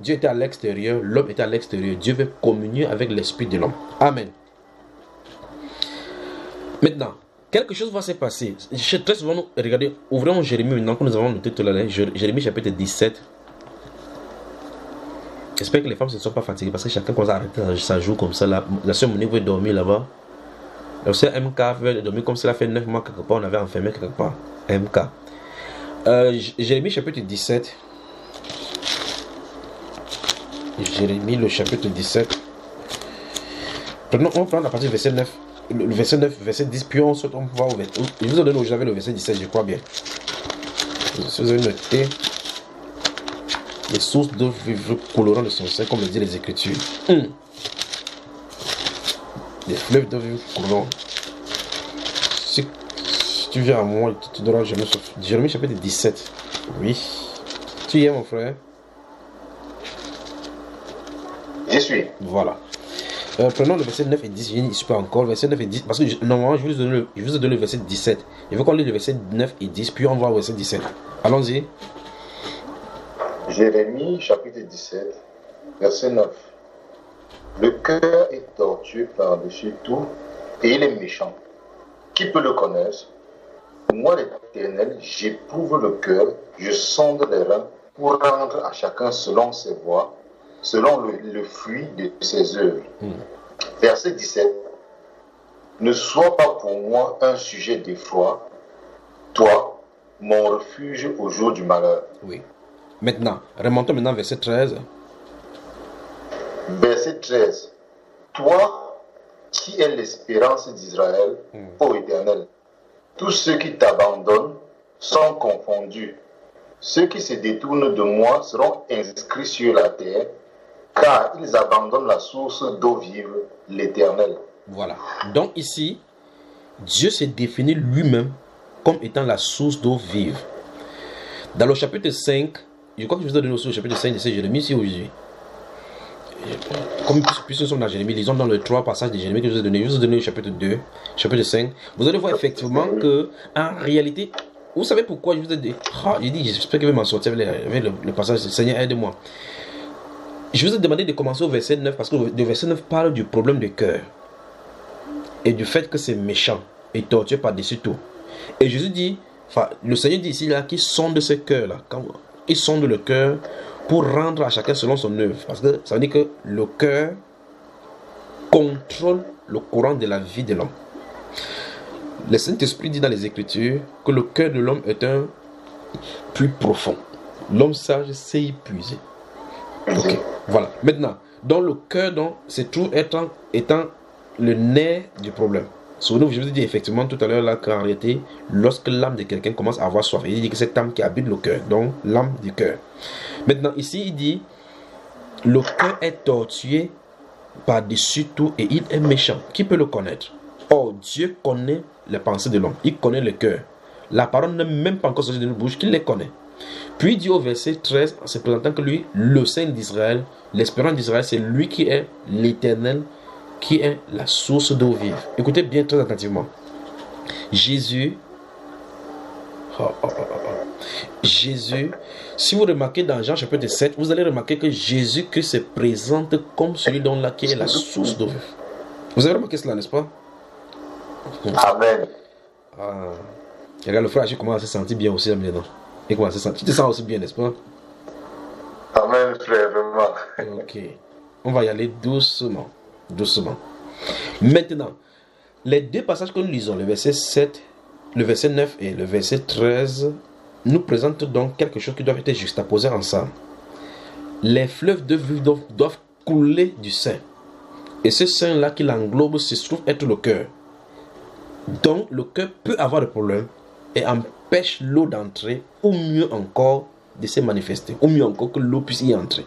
Dieu était à l'extérieur, l'homme était à l'extérieur. Dieu veut communier avec l'esprit de l'homme. Amen. Maintenant, quelque chose va se passer. Très souvent, regardez, ouvrons Jérémie maintenant que nous avons noté tout à l'heure. Jérémie chapitre 17. J'espère que les femmes ne sont pas fatiguées parce que chacun commence à arrêter sa joue comme ça. La soeur Monique veut dormir là-bas. La soeur MK veut dormir comme si elle a fait 9 mois quelque part. On avait enfermé quelque part. MK. Jérémie chapitre 17. Jérémie le chapitre 17. On va prendre la partie du verset 9. Le verset 9, verset 10, puis on saute, on va au verset. Je vous ai donné où j'avais le verset 17, je crois bien. Si vous avez noté, les sources d'eau vive couleront de son sein, comme le dit les Écritures. Les fleuves d'eau vive couleront. Si tu viens à moi, tu ne devras jamais souffrir. Jérémie chapitre 17. Oui. Tu y es, mon frère? J'y suis. Voilà. Prenons le verset 9 et 10, je n'y suis pas encore, le verset 9 et 10, parce que normalement je vous ai donné le verset 17. Il faut qu'on lit le verset 9 et 10, puis on va au verset 17. Allons-y. Jérémie chapitre 17, verset 9. Le cœur est tortueux par-dessus tout, et il est méchant. Qui peut le connaître? Moi, l'Éternel, j'éprouve le cœur, je sonde les reins, pour rendre à chacun selon ses voies, selon le fruit de ses œuvres. Verset 17. Ne sois pas pour moi un sujet d'effroi, toi, mon refuge au jour du malheur. Oui. Maintenant, remontons maintenant verset 13. Verset 13. Toi, qui es l'espérance d'Israël, ô Éternel, tous ceux qui t'abandonnent sont confondus. Ceux qui se détournent de moi seront inscrits sur la terre. car ils abandonnent la source d'eau vive, l'Éternel. Voilà. Donc ici, Dieu s'est défini lui-même comme étant la source d'eau vive. Dans le chapitre 5, je crois que je vous ai donné aussi le chapitre 5 de Jérémie ici aujourd'hui. Comme puisque nous sommes dans Jérémie, lisons dans le 3 passages de Jérémie que je vous ai donné. Je vous ai donné le chapitre 2, chapitre 5. Vous allez voir effectivement que, en réalité, vous savez pourquoi je vous ai dit, j'espère qu'il va m'en sortir avec le passage, Seigneur, aide-moi. Je vous ai demandé de commencer au verset 9 parce que le verset 9 parle du problème du cœur et du fait que c'est méchant et torturé par-dessus tout. Et Jésus dit, le Seigneur dit ici là qu'il sonde ce cœur-là. Il sonde le cœur pour rendre à chacun selon son œuvre. Parce que ça veut dire que le cœur contrôle le courant de la vie de l'homme. Le Saint-Esprit dit dans les Écritures que le cœur de l'homme est un puits profond. L'homme sage sait y puiser. Ok, voilà. Maintenant, dans le cœur, se trouve étant le nerf du problème. Souvenez-vous, je vous ai dit effectivement tout à l'heure là qu'en réalité, lorsque l'âme de quelqu'un commence à avoir soif, il dit que c'est cette âme qui habite le cœur, donc l'âme du cœur. Maintenant, ici, il dit le cœur est tortué par-dessus tout et il est méchant. Qui peut le connaître? Or, Dieu connaît les pensées de l'homme, il connaît le cœur. La parole n'est même pas encore sortie de notre bouche, qu'il les connaît. Puis il dit au verset 13, en se présentant que lui, le Saint d'Israël, l'espérance d'Israël, c'est lui qui est l'Éternel, qui est la source d'eau vive. Écoutez bien très attentivement. Jésus, si vous remarquez dans Jean chapitre 7, vous allez remarquer que Jésus-Christ se présente comme celui dont là qui est la source d'eau vive. Vous avez remarqué cela, n'est-ce pas? Amen. Regarde, le frère, je commence à se sentir bien aussi maintenant. Et comment ça sent? Tu te sens aussi bien, n'est-ce pas? Amen, frère, vraiment. Ok. On va y aller doucement. Doucement. Maintenant, les deux passages que nous lisons, le verset 7, le verset 9 et le verset 13, nous présentent donc quelque chose qui doit être juxtaposé ensemble. Les fleuves de vie doivent couler du sein. Et ce sein-là qui l'englobe se trouve être le cœur. Donc, le cœur peut avoir des problèmes et empêche l'eau d'entrer, ou mieux encore de se manifester, ou mieux encore que l'eau puisse y entrer.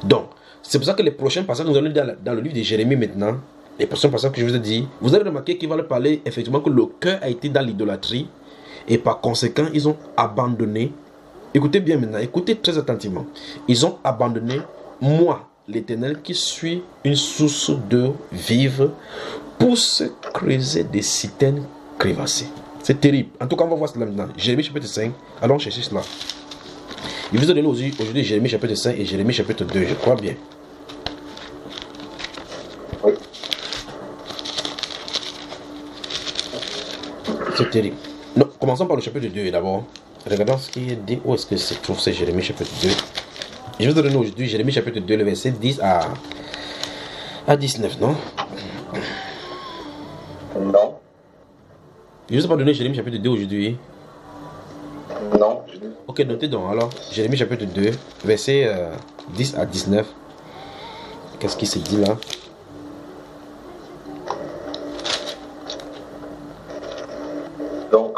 Donc, c'est pour ça que les prochains passages que nous allons lire dans le livre de Jérémie maintenant, les prochains passages que je vous ai dit, vous allez remarquer qu'il va leur parler effectivement que le cœur a été dans l'idolâtrie et par conséquent, ils ont abandonné. Écoutez bien maintenant, écoutez très attentivement. Ils ont abandonné moi, l'Éternel, qui suis une source d'eau vive pour se creuser des citernes crevassées. C'est terrible. En tout cas, on va voir cela maintenant. Jérémie chapitre 5. Allons chercher cela. Il vous a donné aujourd'hui Jérémie chapitre 5 et Jérémie chapitre 2. Je crois bien. Oui. C'est terrible. Non, commençons par le chapitre 2 d'abord. Regardons ce qui est dit. Où est-ce que se trouve ce Jérémie chapitre 2? Je vous ai donné aujourd'hui Jérémie chapitre 2, le verset 10 à 19, non? Non. Je ne vous ai pas donné Jérémie chapitre 2 aujourd'hui. Non. Ok, notez donc alors. Jérémie chapitre 2, verset 10 à 19. Qu'est-ce qui se dit là? Donc,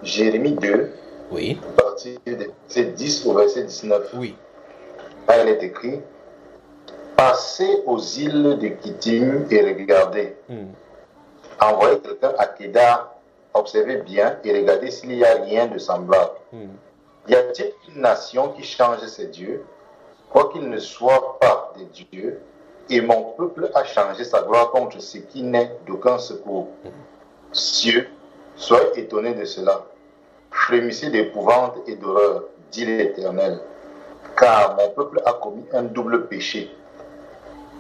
Jérémie 2, oui. À partir du verset 10 au verset 19. Oui. Là, il est écrit: Passez aux îles de Kittim et regardez. Envoyez quelqu'un à Kédar, observez bien et regardez s'il n'y a rien de semblable. Y a-t-il une nation qui change ses dieux, quoiqu'il ne soit pas des dieux, et mon peuple a changé sa gloire contre ce qui n'est d'aucun secours. Cieux, soyez étonnés de cela. Frémissez d'épouvante et d'horreur, dit l'Éternel, car mon peuple a commis un double péché.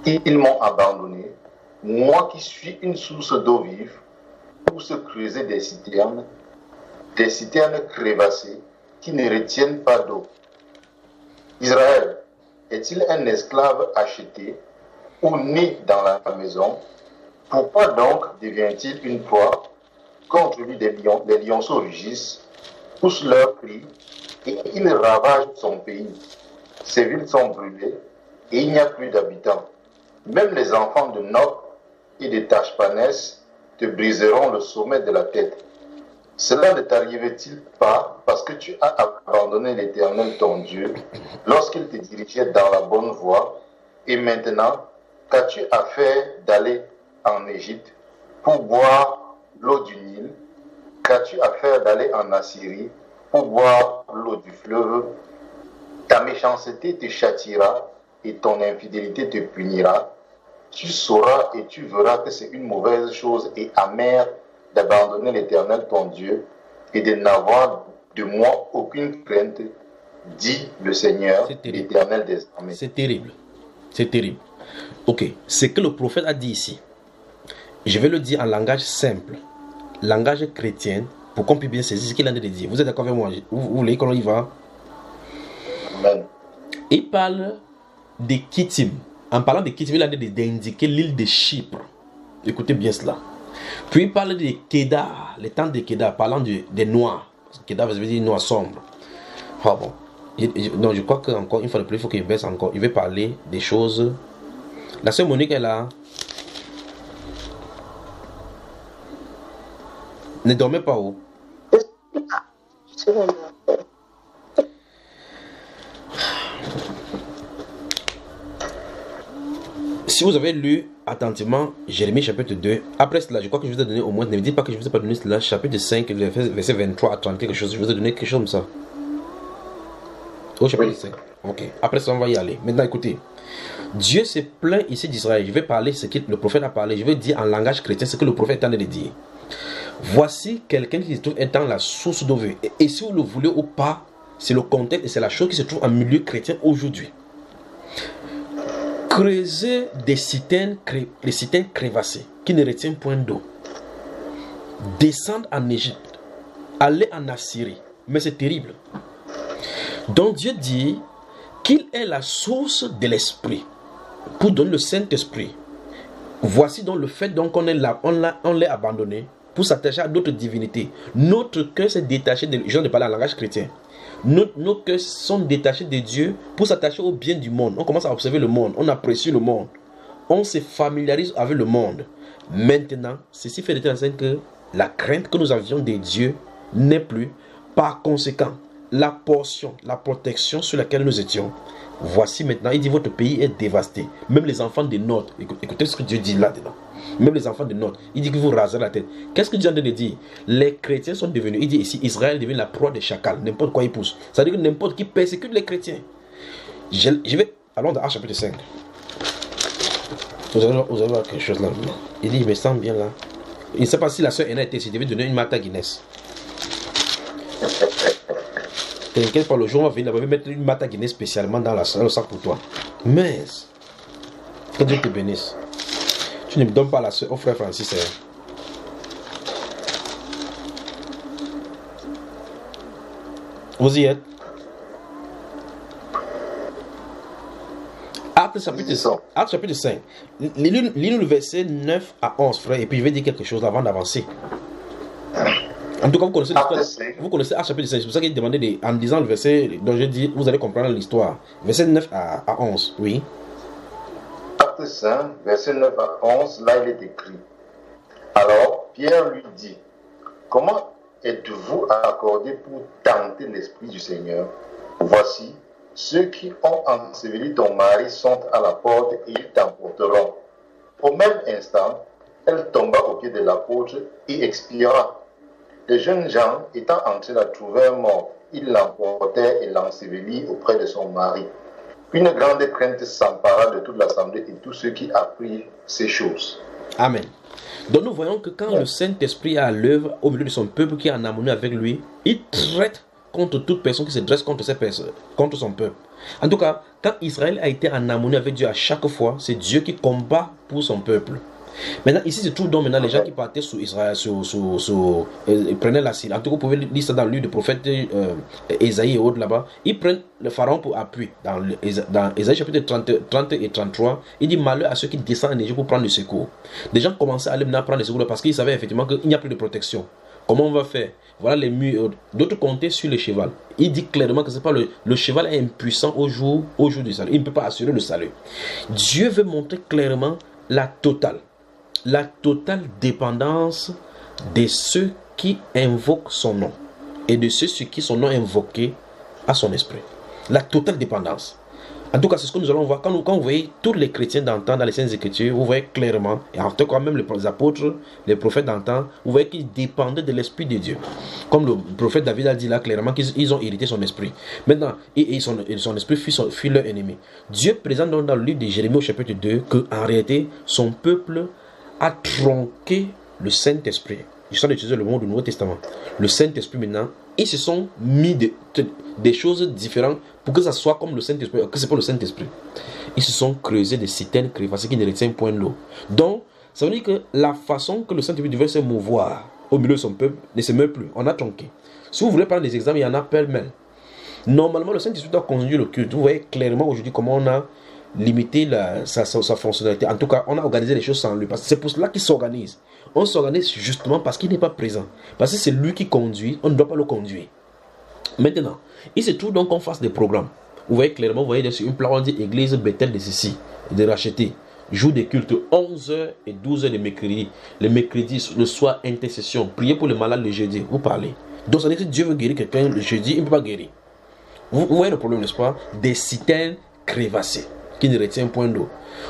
Ils m'ont abandonné, moi qui suis une source d'eau vive, pour se creuser des citernes crevassées qui ne retiennent pas d'eau. Israël est-il un esclave acheté ou né dans la maison? Pourquoi donc devient-il une proie? Contre lui les lionceaux rugissent, poussent leurs cris et ils ravagent son pays. Ses villes sont brûlées et il n'y a plus d'habitants. Même les enfants de Nob et de Tachpanès te briseront le sommet de la tête. cela ne t'arrive-t-il pas parce que tu as abandonné l'Éternel ton Dieu lorsqu'il te dirigeait dans la bonne voie, et maintenant, qu'as-tu à faire d'aller en Égypte pour boire l'eau du Nil? Qu'as-tu à faire d'aller en Assyrie pour boire l'eau du fleuve? Ta méchanceté te châtiera et ton infidélité te punira. Tu sauras et tu verras que c'est une mauvaise chose et amère d'abandonner l'Éternel ton Dieu et de n'avoir de moi aucune crainte, dit le Seigneur, l'Éternel des armées. C'est terrible. C'est terrible. Ok, ce que le prophète a dit ici, je vais le dire en langage simple, langage chrétien, pour qu'on puisse bien saisir ce qu'il a de dire. Vous êtes d'accord avec moi? Vous voulez qu'on y va? Amen. Il parle de Kittim. En parlant de Kittim, il a d'indiquer l'île de Chypre. Écoutez bien cela. Puis il parle de Kedar, les temps de Kedar, parlant des noirs. Kedar veut dire noir sombre. Ah bon. Donc je crois qu'encore une fois de plus, il faut qu'il baisse encore. Il veut parler des choses. La sœur Monique est là. Ne dormez pas où? Si vous avez lu attentivement Jérémie chapitre 2, après cela, je crois que je vous ai donné au moins, ne me dites pas que je ne vous ai pas donné cela, chapitre 5, verset 23 à 30, quelque chose, je vous ai donné quelque chose comme ça. Au chapitre 5. Ok, après ça, on va y aller. Maintenant, écoutez. Dieu se plaint ici d'Israël. Je vais parler ce que le prophète a parlé. Je vais dire en langage chrétien ce que le prophète est en train de dire. Voici quelqu'un qui se trouve étant la source d'eau vive. Et si vous le voulez ou pas, c'est le contexte et c'est la chose qui se trouve en milieu chrétien aujourd'hui. Creuser des citernes, les citernes crévassées qui ne retiennent point d'eau. Descendre en Égypte. Aller en Assyrie. Mais c'est terrible. Donc Dieu dit qu'il est la source de l'esprit pour donner le Saint-Esprit. Voici donc le fait donc qu'on l'ait abandonné pour s'attacher à d'autres divinités. Notre cœur s'est détaché de, je ne parle en langage chrétien. Nos cœurs sont détachés de Dieu pour s'attacher au bien du monde. On commence à observer le monde, on apprécie le monde, on se familiarise avec le monde. Maintenant, ceci fait de telle sorte que la crainte que nous avions de Dieu n'est plus. Par conséquent, la portion, la protection sur laquelle nous étions, voici maintenant, il dit votre pays est dévasté. Même les enfants de Nod, écoutez ce que Dieu dit là-dedans. Même les enfants de Nod, il dit que vous rasez la tête. Qu'est-ce que Dieu a de dire? Les chrétiens sont devenus, il dit ici, Israël devient la proie des chacals, n'importe quoi il pousse. Ça veut dire que n'importe qui persécute les chrétiens. Je vais, allons dans Actes chapitre 5. Vous allez voir quelque chose là. Il dit, il me semble bien là. Il ne sait pas si la soeur Ena était ici, il devait donner une Martha Guinness. T'inquiète pas, le jour on va venir, on va mettre une Martha Guinness spécialement dans le sac pour toi. Mais, que Dieu te bénisse. Tu ne me donnes pas la soeur au frère Francis. Vous y êtes? Acte chapitre 5. Lis-nous le verset 9 à 11, frère, et puis je vais dire quelque chose avant d'avancer. En tout cas, vous connaissez l'histoire. Vous connaissez Acte chapitre 5. C'est pour ça qu'il demandait, en disant le verset dont je dis, vous allez comprendre l'histoire. Verset 9 à 11, oui. Acte 5, verset 9 à 11, là il est écrit. Alors, Pierre lui dit, comment êtes-vous accordé pour tenter l'Esprit du Seigneur? Voici, ceux qui ont enseveli ton mari sont à la porte et ils t'emporteront. Au même instant, elle tomba aux pieds de l'apôtre et expira. Les jeunes gens, étant entrés la trouvèrent mort. Ils l'emportèrent et l'ensevelirent auprès de son mari. Une grande crainte s'empara de toute l'assemblée et tous ceux qui apprirent ces choses. Amen. Donc nous voyons que quand le Saint-Esprit est à l'œuvre au milieu de son peuple qui est en harmonie avec lui, il traite contre toute personne qui se dresse contre ces personnes, contre son peuple. En tout cas, quand Israël a été en harmonie avec Dieu à chaque fois, c'est Dieu qui combat pour son peuple. Maintenant, ici se trouvent donc maintenant les gens qui partaient sous Israël, prenaient la Syrie. En tout cas, vous pouvez lire ça dans le livre du prophète Ésaïe et autres là-bas. Ils prennent le pharaon pour appui. Dans Ésaïe chapitre 30 et 33, il dit malheur à ceux qui descendent en Égypte pour prendre le secours. Des gens commençaient à aller maintenant prendre le secours parce qu'ils savaient effectivement qu'il n'y a plus de protection. Comment on va faire? Voilà les murs. D'autres comptaient sur le cheval. Il dit clairement que c'est pas le cheval est impuissant au jour du salut. Il ne peut pas assurer le salut. Dieu veut montrer clairement la totale dépendance de ceux qui invoquent son nom et de ceux sur qui son nom est invoqué à son esprit. La totale dépendance. En tout cas, c'est ce que nous allons voir. Quand vous voyez tous les chrétiens d'antan dans les Saintes Écritures, vous voyez clairement, et en tout cas même les apôtres, les prophètes d'antan, vous voyez qu'ils dépendaient de l'Esprit de Dieu. Comme le prophète David a dit là clairement qu'ils ont hérité son esprit. Maintenant, et son esprit fut leur ennemi. Dieu présente donc dans le livre de Jérémie au chapitre 2 qu'en réalité, son peuple a tronqué le Saint-Esprit. Je suis en train d'utiliser le mot du Nouveau Testament. Le Saint-Esprit maintenant, ils se sont mis des choses différentes pour que ça soit comme le Saint-Esprit, que c'est pas le Saint-Esprit. Ils se sont creusés des citernes crevassées qui ne retiennent point l'eau. Donc, ça veut dire que la façon que le Saint-Esprit devait se mouvoir au milieu de son peuple ne se meurt plus. On a tronqué. Si vous voulez prendre des exemples, il y en a pêle-mêle. Normalement, le Saint-Esprit doit conduire le culte. Vous voyez clairement aujourd'hui comment on a limité sa fonctionnalité. En tout cas, on a organisé les choses sans lui. Parce que c'est pour cela qu'il s'organise. On s'organise justement parce qu'il n'est pas présent. Parce que c'est lui qui conduit, on ne doit pas le conduire. Maintenant, il se trouve donc qu'on fasse des programmes. Vous voyez clairement, vous voyez sur une plaque, on dit Église Bethel de ceci, de racheter. Jour de culte 11h et 12h le mercredi. Le mercredi, le soir, intercession. Priez pour les malades le jeudi. Vous parlez. Donc ça veut dire que Dieu veut guérir quelqu'un le jeudi, il ne peut pas guérir. Vous voyez le problème, n'est-ce pas? Des citernes crevassées qui ne retiennent point d'eau.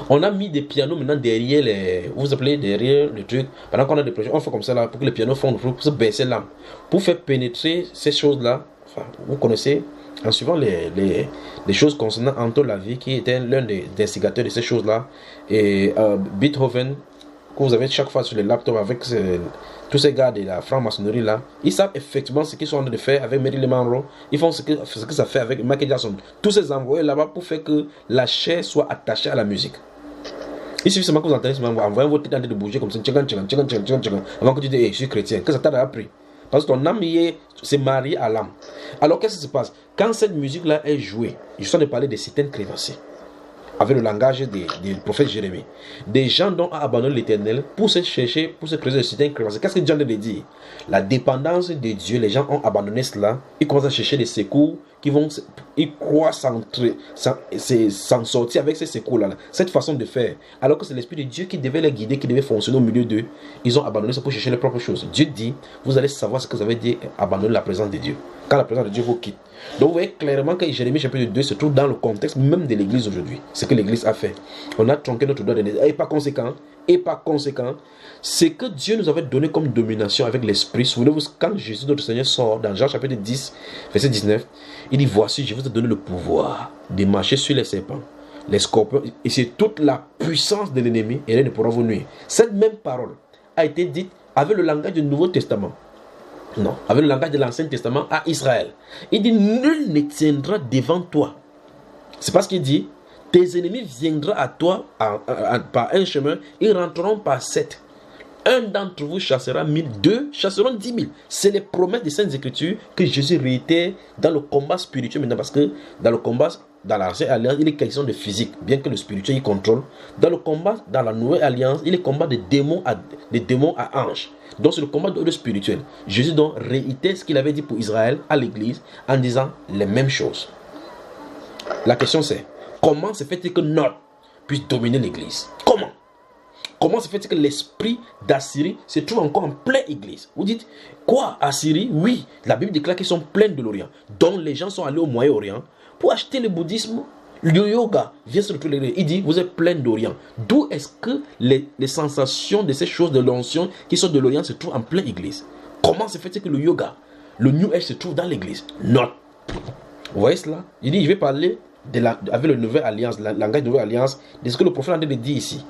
On a mis des pianos maintenant derrière vous appelez derrière le truc. Pendant qu'on a des projets, on fait comme ça là pour que les pianos font pour se baisser l'âme. Pour faire pénétrer ces choses-là, enfin, vous connaissez, en suivant les choses concernant Anton Lavey, qui était l'un des instigateurs de ces choses-là, et Beethoven, que vous avez chaque fois sur les laptops avec tous ces gars de la franc-maçonnerie là, ils savent effectivement ce qu'ils sont en train de faire avec Marilyn Monroe. Ils font ce que ça fait avec Michael Jackson. Tous ces envoyés là-bas pour faire que la chair soit attachée à la musique. Il suffit seulement que vous entendez envoyez votre tête en train de bouger comme ça, avant que tu dises hey, je suis chrétien, que ça t'a appris. Parce que ton âme s'est mariée à l'âme. Alors qu'est-ce qui se passe? Quand cette musique là est jouée, je suis en train de parler des citernes crevassées, avec le langage des prophètes Jérémie. Des gens dont a abandonné l'Éternel pour se chercher, pour se creuser le citernes crevassées. Qu'est-ce que Dieu a dit? La dépendance de Dieu, les gens ont abandonné cela. Ils commencent à chercher des secours ils croient s'en sortir avec ces secours-là. Cette façon de faire. Alors que c'est l'Esprit de Dieu qui devait les guider, qui devait fonctionner au milieu d'eux. Ils ont abandonné ça pour chercher les propres choses. Dieu dit, vous allez savoir ce que vous avez dit, abandonner la présence de Dieu. Quand la présence de Dieu vous quitte. Donc vous voyez clairement que Jérémie chapitre 2 se trouve dans le contexte même de l'église aujourd'hui. Ce que l'église a fait. On a tronqué notre doigt de nez. Et par conséquent, ce que Dieu nous avait donné comme domination avec l'esprit. Souvenez-vous quand Jésus notre Seigneur sort dans Jean chapitre 10 verset 19. Il dit voici je vous ai donné le pouvoir de marcher sur les serpents, les scorpions. Et c'est toute la puissance de l'ennemi et rien ne pourra vous nuire. Cette même parole a été dite avec le langage du Nouveau Testament. Non, avec le langage de l'Ancien Testament à Israël. Il dit nul ne tiendra devant toi. C'est parce qu'il dit tes ennemis viendront à toi par un chemin, ils rentreront par 7. Un d'entre vous chassera 1000, deux chasseront 10 000. C'est les promesses des Saintes Écritures que Jésus réitère dans le combat spirituel maintenant. Parce que dans le combat, dans l'Ancienne Alliance, il est question de physique, bien que le spirituel il contrôle. Dans le combat, dans la Nouvelle Alliance, il est combat de démons à anges. Donc c'est le combat de spirituel. Jésus donc réitère ce qu'il avait dit pour Israël à l'église en disant les mêmes choses. La question c'est, comment se fait-il que Nod puisse dominer l'église? Comment se fait-il que l'esprit d'Assyrie se trouve encore en pleine église? Vous dites, quoi, Assyrie? Oui, la Bible déclare qu'ils sont pleins de l'Orient. Donc les gens sont allés au Moyen-Orient pour acheter le bouddhisme. Le yoga vient sur toute l'église. Il dit, vous êtes plein d'Orient. D'où est-ce que les sensations de ces choses de l'ancien qui sont de l'Orient se trouvent en pleine église? Comment se fait-il que le yoga, le New Age se trouve dans l'église? Non. Vous voyez cela? Il dit, je vais parler avec la Nouvelle Alliance, le langage de Nouvelle Alliance, de ce que le prophète a dit ici.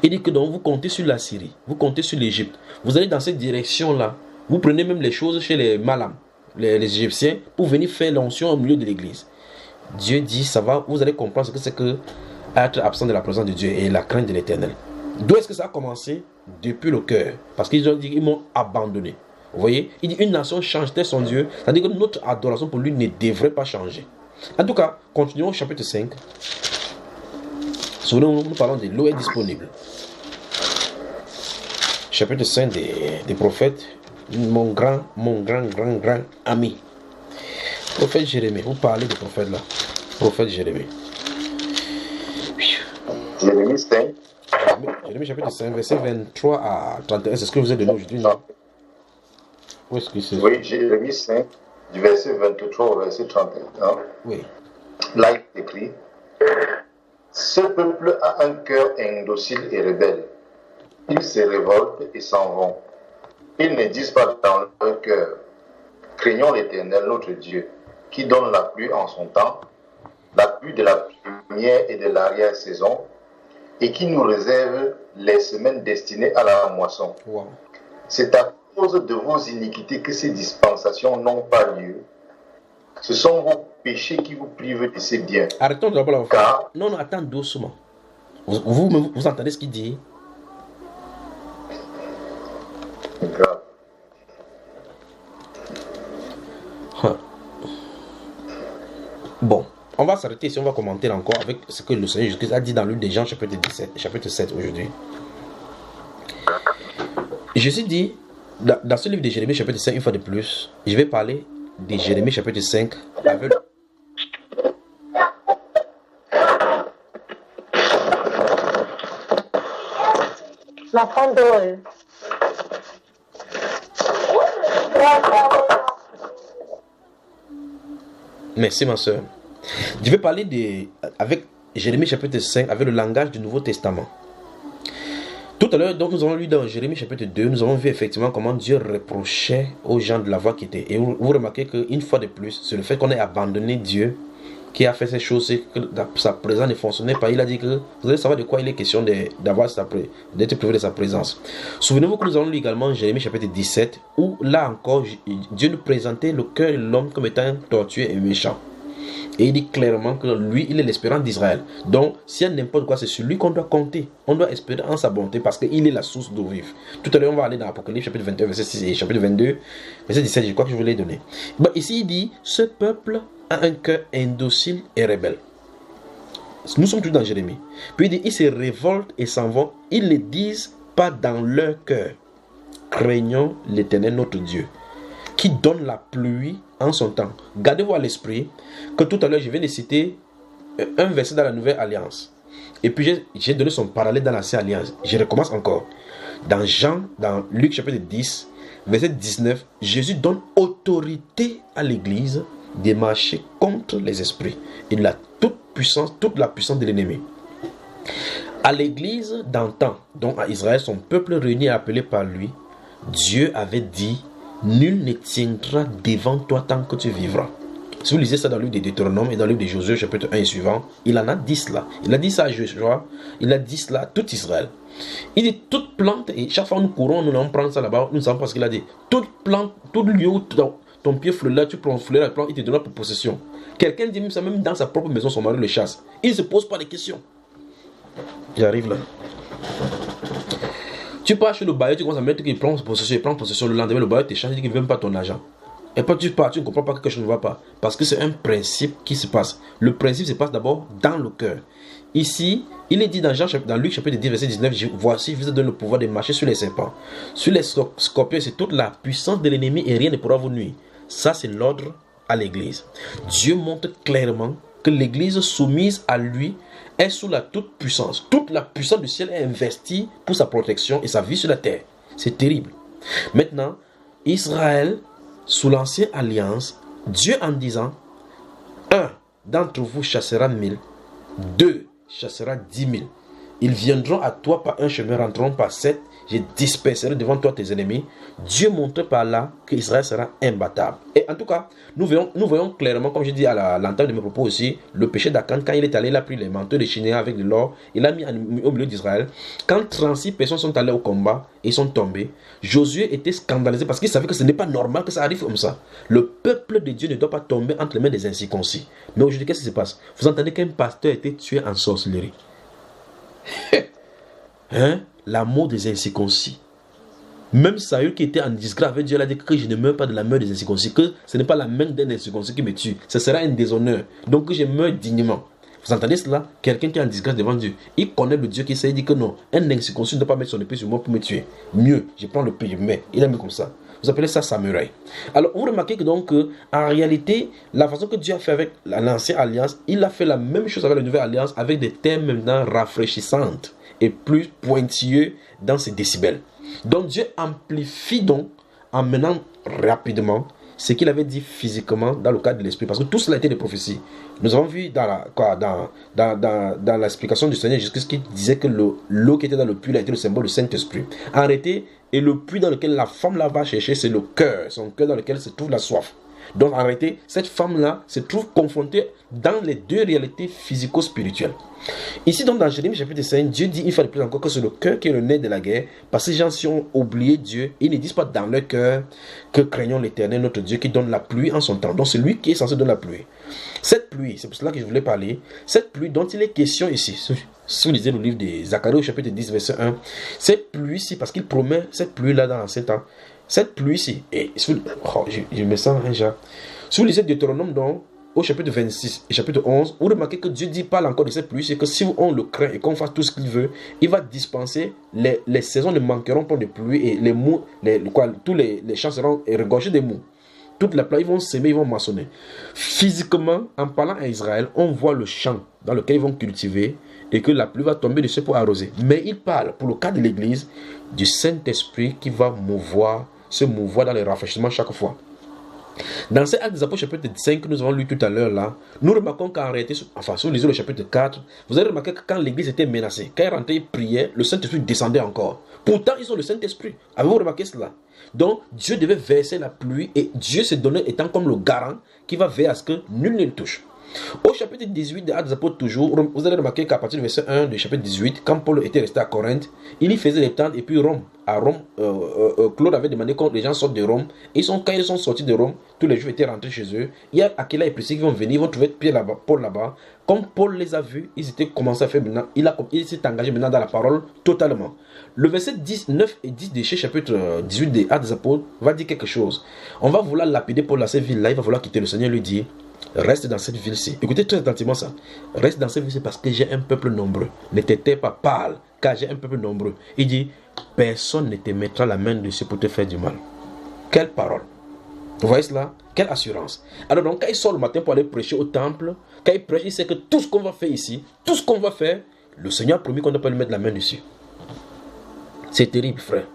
Il dit que donc vous comptez sur la Syrie, vous comptez sur l'Égypte, vous allez dans cette direction-là, vous prenez même les choses chez les Malam, les Égyptiens, pour venir faire l'onction au milieu de l'église. Dieu dit, ça va, vous allez comprendre ce que c'est que être absent de la présence de Dieu et la crainte de l'Éternel. D'où est-ce que ça a commencé? Depuis le cœur. Parce qu'ils ont dit, ils m'ont abandonné. Vous voyez? Il dit, une nation change-t-elle son Dieu? C'est-à-dire que notre adoration pour lui ne devrait pas changer. En tout cas, continuons au chapitre 5. Souvenez-vous, nous parlons de l'eau est disponible. Chapitre 5 des prophètes, mon grand ami. Prophète Jérémie, vous parlez de prophète là. Prophète Jérémie. Jérémie 5. Jérémie chapitre 5, verset 23 à 31, c'est ce que vous avez donné aujourd'hui. Où est-ce que c'est? Oui, Jérémie 5, du verset 23 au verset 31. Oui. Là, il est écrit: ce peuple a un cœur indocile et rebelle. Ils se révoltent et s'en vont. Ils ne disent pas dans leur cœur: craignons l'Éternel, notre Dieu, qui donne la pluie en son temps, la pluie de la première et de l'arrière-saison, et qui nous réserve les semaines destinées à la moisson. Wow. C'est à cause de vos iniquités que ces dispensations n'ont pas lieu. Ce sont vos péchés qui vous privent de ces biens. Arrêtons d'abord la fois. Non, attends doucement. Vous entendez ce qu'il dit? Grave. Bon, on va s'arrêter ici, on va commenter encore avec ce que le Seigneur Jésus-Christ a dit dans Luc des Gens, chapitre 7 aujourd'hui. Jésus dit, dans ce livre de Jérémie, chapitre 5, une fois de plus, je vais parler de Jérémie, chapitre 5, avec... La fin de... Merci ma soeur. Je vais parler avec Jérémie chapitre 5, avec le langage du Nouveau Testament. Tout à l'heure, donc, nous avons lu dans Jérémie chapitre 2, nous avons vu effectivement comment Dieu reprochait aux gens de la voie qui était. Et vous remarquez qu'une fois de plus, c'est le fait qu'on ait abandonné Dieu qui a fait ces choses, c'est que sa présence ne fonctionnait pas. Il a dit que vous allez savoir de quoi il est question d'être privé de sa présence. Souvenez-vous que nous avons lu également Jérémie chapitre 17, où là encore, Dieu nous présentait le cœur de l'homme comme étant tortueux et méchant. Et il dit clairement que lui, il est l'espérance d'Israël. Donc, s'il y a n'importe quoi, c'est sur lui qu'on doit compter. On doit espérer en sa bonté parce qu'il est la source d'eau vive. Tout à l'heure, on va aller dans Apocalypse chapitre 21, verset 6 et chapitre 22, verset 17, je crois que je vous l'ai donné. Bon, ici, il dit, ce peuple a un cœur indocile et rebelle. Nous sommes tous dans Jérémie. Puis il dit, ils se révoltent et s'en vont. Ils ne disent pas dans leur cœur: craignons l'Éternel notre Dieu, qui donne la pluie en son temps. Gardez-vous à l'esprit que tout à l'heure, je viens de citer un verset dans la Nouvelle Alliance. Et puis, j'ai donné son parallèle dans l'Ancienne Alliance. Je recommence encore. Dans Luc chapitre 10, verset 19, Jésus donne autorité à l'Église de marcher contre les esprits et de toute la puissance de l'ennemi. À l'Église d'antan, donc à Israël, son peuple réuni et appelé par lui, Dieu avait dit: nul ne tiendra devant toi tant que tu vivras. Si vous lisez ça dans le livre de Deutéronome et dans le livre de Josué, chapitre 1 et suivant, il en a dit cela. Il a dit ça à Joshua, il a dit cela à tout Israël. Il dit toute plante, et chaque fois que nous courons, nous allons prendre ça là-bas, nous savons pas ce qu'il a dit. Toute plante, tout lieu où ton pied fleura, tu prends la plante, il te donnera pour possession. Quelqu'un dit même ça, même dans sa propre maison, son mari le chasse. Il ne se pose pas de questions. J'arrive là. Tu pars chez le bailleur, tu commences à mettre qu'il prend possession, le lendemain, le bailleur te change, il dit qu'il ne veut même pas ton argent. Et puis tu pars, tu ne comprends pas que quelque chose ne va pas. Parce que c'est un principe qui se passe. Le principe se passe d'abord dans le cœur. Ici, il est dit dans Luc chapitre 10, verset 19, voici, je vous donne le pouvoir de marcher sur les serpents, sur les scorpions, c'est toute la puissance de l'ennemi et rien ne pourra vous nuire. Ça, c'est l'ordre à l'église. Dieu montre clairement que l'église soumise à lui est sous la toute puissance. Toute la puissance du ciel est investie pour sa protection et sa vie sur la terre. C'est terrible. Maintenant, Israël, sous l'ancienne alliance, Dieu en disant: un d'entre vous chassera 1000, 2 chassera 10 000. Ils viendront à toi par un chemin, rentreront par 7. Je disperserai devant toi tes ennemis. Dieu montre par là qu'Israël sera imbattable. Et en tout cas, nous voyons clairement, comme je dis à l'entame de mes propos aussi, le péché d'Akan, quand il est allé, il a pris les manteaux de Chinéa avec de l'or, il l'a mis au milieu d'Israël. Quand 36 personnes sont allées au combat et sont tombées, Josué était scandalisé parce qu'il savait que ce n'est pas normal que ça arrive comme ça. Le peuple de Dieu ne doit pas tomber entre les mains des incirconcis. Mais aujourd'hui, qu'est-ce qui se passe? Vous entendez qu'un pasteur a été tué en sorcellerie. Hein? L'amour des incirconcis. Même Saül qui était en disgrâce avec Dieu, il a dit que je ne meurs pas de la mort des incirconcis, que ce n'est pas la main d'un incirconcis qui me tue, ce sera un déshonneur, donc que je meurs dignement. Vous entendez cela? Quelqu'un qui est en disgrâce devant Dieu, il connaît le Dieu qui sait, il dit que non, un incirconcis ne doit pas mettre son épée sur moi pour me tuer. Mieux, je prends le pied, je mets. Il a mis comme ça. Vous appelez ça samouraï. Alors vous remarquez que donc en réalité, la façon que Dieu a fait avec l'ancienne alliance, il a fait la même chose avec la nouvelle alliance avec des termes maintenant rafraîchissantes et plus pointilleux dans ses décibels. Donc Dieu amplifie donc en menant rapidement ce qu'il avait dit physiquement dans le cadre de l'esprit. Parce que tout cela était des prophéties. Nous avons vu dans l'explication du Seigneur Jésus-Christ qui disait que l'eau qui était dans le puits là était le symbole du Saint-Esprit. En réalité, et le puits dans lequel la femme là va chercher, c'est le cœur. Son cœur dans lequel se trouve la soif. Donc en réalité, cette femme-là se trouve confrontée dans les deux réalités physico-spirituelles. Ici donc dans Jérémie chapitre 5, Dieu dit une fois de plus encore que c'est le cœur qui est le nez de la guerre. Parce que ces gens, si ont oublié Dieu, ils ne disent pas dans leur cœur que craignons l'Éternel, notre Dieu qui donne la pluie en son temps. Donc c'est lui qui est censé donner la pluie. Cette pluie, c'est pour cela que je voulais parler, cette pluie dont il est question ici, si vous lisez le livre de Zacharie au chapitre 10 verset 1, cette pluie-ci, parce qu'il promet cette pluie-là dans l'ancien temps, cette pluie-ci, et je me sens un genre. Si vous lisez Deutéronome donc, au chapitre 26 et chapitre 11, vous remarquez que Dieu parle encore de cette pluie, c'est que si on le craint et qu'on fasse tout ce qu'il veut, il va dispenser, les saisons ne manqueront pas de pluie et les mous, tous les champs seront regorgés de mous. Toute la pluie, ils vont s'aimer, ils vont maçonner. Physiquement, en parlant à Israël, on voit le champ dans lequel ils vont cultiver et que la pluie va tomber dessus pour arroser. Mais il parle, pour le cas de l'Église, du Saint-Esprit qui va se mouvoir dans les rafraîchissements chaque fois. Dans ces Actes des Apôtres chapitre 5 que nous avons lu tout à l'heure là, nous remarquons qu'en réalité, si vous lisez le chapitre 4, vous allez remarquer que quand l'église était menacée, quand ils rentraient et priaient, le Saint-Esprit descendait encore. Pourtant, ils ont le Saint-Esprit. Avez-vous remarqué cela? Donc, Dieu devait verser la pluie et Dieu se donnait étant comme le garant qui va veiller à ce que nul ne le touche. Au chapitre 18 des Actes des Apôtres toujours, vous allez remarquer qu'à partir du verset 1 du chapitre 18, quand Paul était resté à Corinthe, il y faisait les tentes et puis à Rome, Claude avait demandé que les gens sortent de Rome. Et quand ils sont sortis de Rome, tous les Juifs étaient rentrés chez eux. Il y a Aquila et Priscille qui vont venir, ils vont trouver Paul là-bas. Comme Paul les a vus, ils étaient commencés à faire maintenant, il s'est engagé maintenant dans la parole totalement. Le verset 9 et 10 de chapitre 18 des Actes des Apôtres va dire quelque chose. On va vouloir lapider Paul dans cette ville-là, il va vouloir quitter. Le Seigneur lui dit: reste dans cette ville-ci. Écoutez très attentivement ça. Reste dans cette ville-ci parce que j'ai un peuple nombreux. Ne t'étais pas, parle, car j'ai un peuple nombreux. Il dit: personne ne te mettra la main dessus pour te faire du mal. Quelle parole! Vous voyez cela? Quelle assurance! Alors donc, quand il sort le matin pour aller prêcher au temple, quand il prêche, il sait que tout ce qu'on va faire ici, tout ce qu'on va faire, le Seigneur a promis qu'on ne peut pas lui mettre la main dessus. C'est terrible, frère.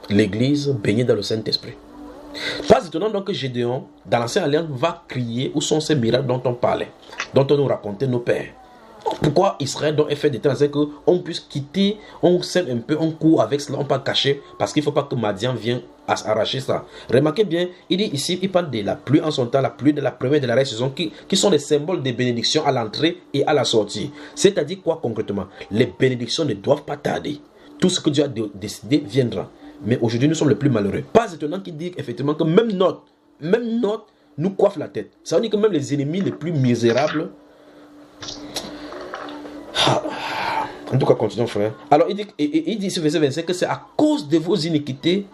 L'église baignée dans le Saint-Esprit. Pas étonnant donc que Gédéon, dans l'Ancienne Alliance, va crier où sont ces miracles dont on parlait, dont on nous racontait nos pères. Pourquoi Israël doit faire des temps qu'on puisse quitter, on sème un peu, on court avec cela, on peut cacher, parce qu'il ne faut pas que Madian vienne arracher ça. Remarquez bien, il dit ici, il parle de la pluie en son temps, la pluie de la première et de la saison, qui sont les symboles des bénédictions à l'entrée et à la sortie. C'est-à-dire quoi concrètement? Les bénédictions ne doivent pas tarder. Tout ce que Dieu a décidé viendra. Mais aujourd'hui, nous sommes les plus malheureux. Pas étonnant qu'il dit effectivement que même notre nous coiffe la tête. Ça veut dire que même les ennemis les plus misérables. En tout cas, continuons, frère. Alors, il dit ce verset 25 que c'est à cause de vos iniquités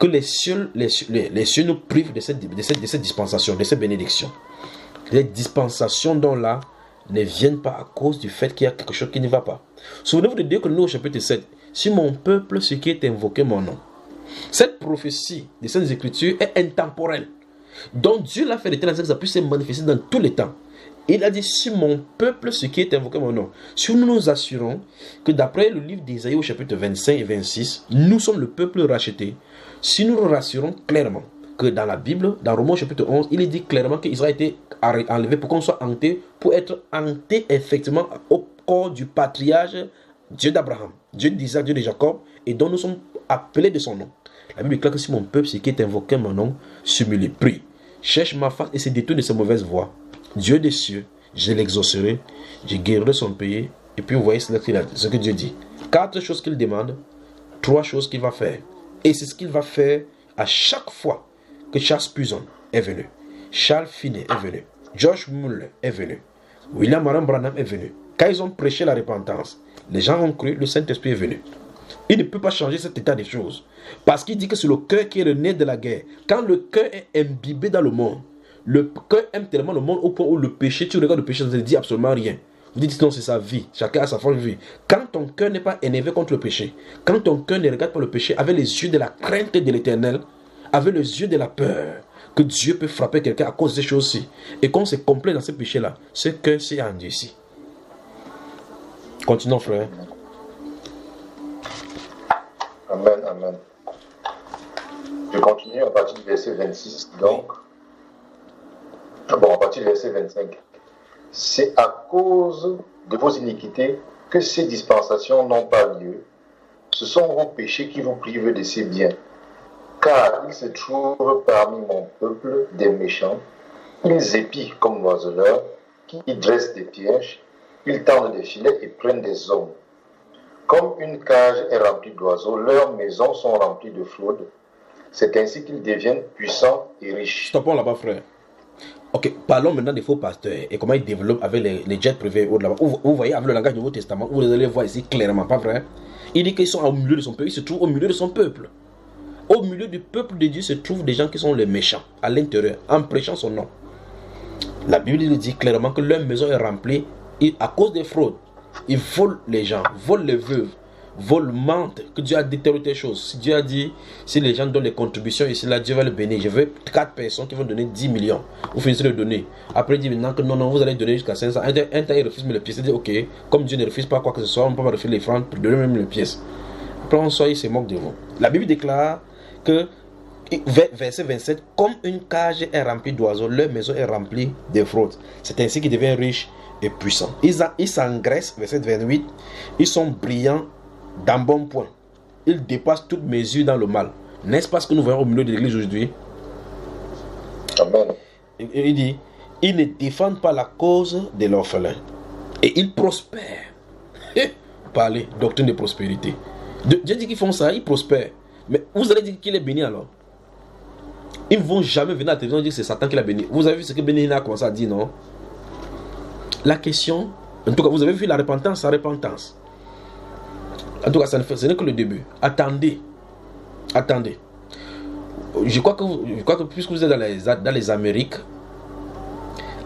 que les cieux nous privent de cette dispensation, de cette bénédiction. Les dispensations dont là ne viennent pas à cause du fait qu'il y a quelque chose qui ne va pas. Souvenez-vous de Dieu que nous au chapitre 7. Si mon peuple, ce qui est invoqué mon nom. Cette prophétie des Saintes Écritures est intemporelle. Donc Dieu l'a fait de telle sorte que ça puisse se manifester dans tous les temps. Il a dit: si mon peuple, ce qui est invoqué mon nom. Si nous nous assurons que d'après le livre d'Ésaïe au chapitre 25 et 26, nous sommes le peuple racheté. Si nous nous rassurons clairement que dans la Bible, dans Romains chapitre 11, il est dit clairement qu'Israël a été enlevé pour qu'on soit hanté, pour être hanté effectivement au corps du patriarche Dieu d'Abraham, Dieu d'Isaac, Dieu de Jacob, et dont nous sommes appelés de son nom. La Bible déclare que si mon peuple, ce qui est invoqué mon nom, s'humilie, prie, cherche ma face et se détourne de ses mauvaises voies, Dieu des cieux, je l'exaucerai, je guérirai son pays. Et puis vous voyez ce que Dieu dit. 4 choses qu'il demande, 3 choses qu'il va faire. Et c'est ce qu'il va faire à chaque fois que Charles Spurgeon est venu, Charles Finney est venu, George Muller est venu, William Marion Branham est venu. Quand ils ont prêché la repentance, les gens ont cru, le Saint-Esprit est venu. Il ne peut pas changer cet état des choses. Parce qu'il dit que c'est le cœur qui est le nez de la guerre. Quand le cœur est imbibé dans le monde, le cœur aime tellement le monde au point où le péché, tu regardes le péché, ça ne dit absolument rien. Vous dites non, c'est sa vie. Chacun a sa forme de vie. Quand ton cœur n'est pas énervé contre le péché, quand ton cœur ne regarde pas le péché avec les yeux de la crainte de l'Éternel, avec les yeux de la peur, que Dieu peut frapper quelqu'un à cause de ces choses-ci, et qu'on se complaît dans ce péché-là, ce cœur s'est endurci. Continuons, frère. Amen, amen. Je continue à partir du verset 26, donc. Bon, à partir du verset 25. C'est à cause de vos iniquités que ces dispensations n'ont pas lieu. Ce sont vos péchés qui vous privent de ces biens. Car il se trouve parmi mon peuple des méchants. Ils épient comme l'oiseleur, qui dressent des pièges, ils tendent des filets et prennent des hommes. Comme une cage est remplie d'oiseaux, leurs maisons sont remplies de fraude. C'est ainsi qu'ils deviennent puissants et riches. Stoppons là-bas, frère. Ok, parlons maintenant des faux pasteurs et comment ils développent avec les jets privés là-bas. Vous voyez avec le langage du Nouveau Testament, vous allez voir ici clairement, pas vrai? Il dit qu'ils sont au milieu de son peuple, ils se trouvent au milieu de son peuple. Au milieu du peuple de Dieu se trouvent des gens qui sont les méchants à l'intérieur, en prêchant son nom. La Bible dit clairement que leur maison est remplie à cause des fraudes. Ils volent les gens, volent les veuves, volent, mentent, que Dieu a dit telle ou telle chose. Si Dieu a dit, si les gens donnent les contributions ici, là, Dieu va le bénir. Je veux 4 personnes qui vont donner 10 millions. Vous finissez de donner. Après, il dit maintenant que non, vous allez donner jusqu'à 500. Un temps, il refuse les pièces. Il dit, ok, comme Dieu ne refuse pas quoi que ce soit, on ne peut pas refuser les francs pour donner même les pièces. Après, on soit, il se moque de vous. La Bible déclare que, verset 27, comme une cage est remplie d'oiseaux, leur maison est remplie de fraudes. C'est ainsi qu'ils deviennent riches et puissants. Ils s'engraissent, verset 28, ils sont brillants d'un bon point. Ils dépassent toute mesure dans le mal. N'est-ce pas ce que nous voyons au milieu de l'église aujourd'hui? Amen. Il dit, ils ne défendent pas la cause de l'orphelin. Et ils prospèrent. Parlez, doctrine de prospérité. Dieu dit qu'ils font ça, ils prospèrent. Mais vous allez dire qu'il est béni alors? Ils ne vont jamais venir à la télévision dire que c'est Satan qui l'a béni. Vous avez vu ce que Béni a commencé à dire, non? La question, en tout cas, vous avez vu la repentance, En tout cas, ce n'est que le début. Attendez. Je crois que puisque vous êtes dans les Amériques,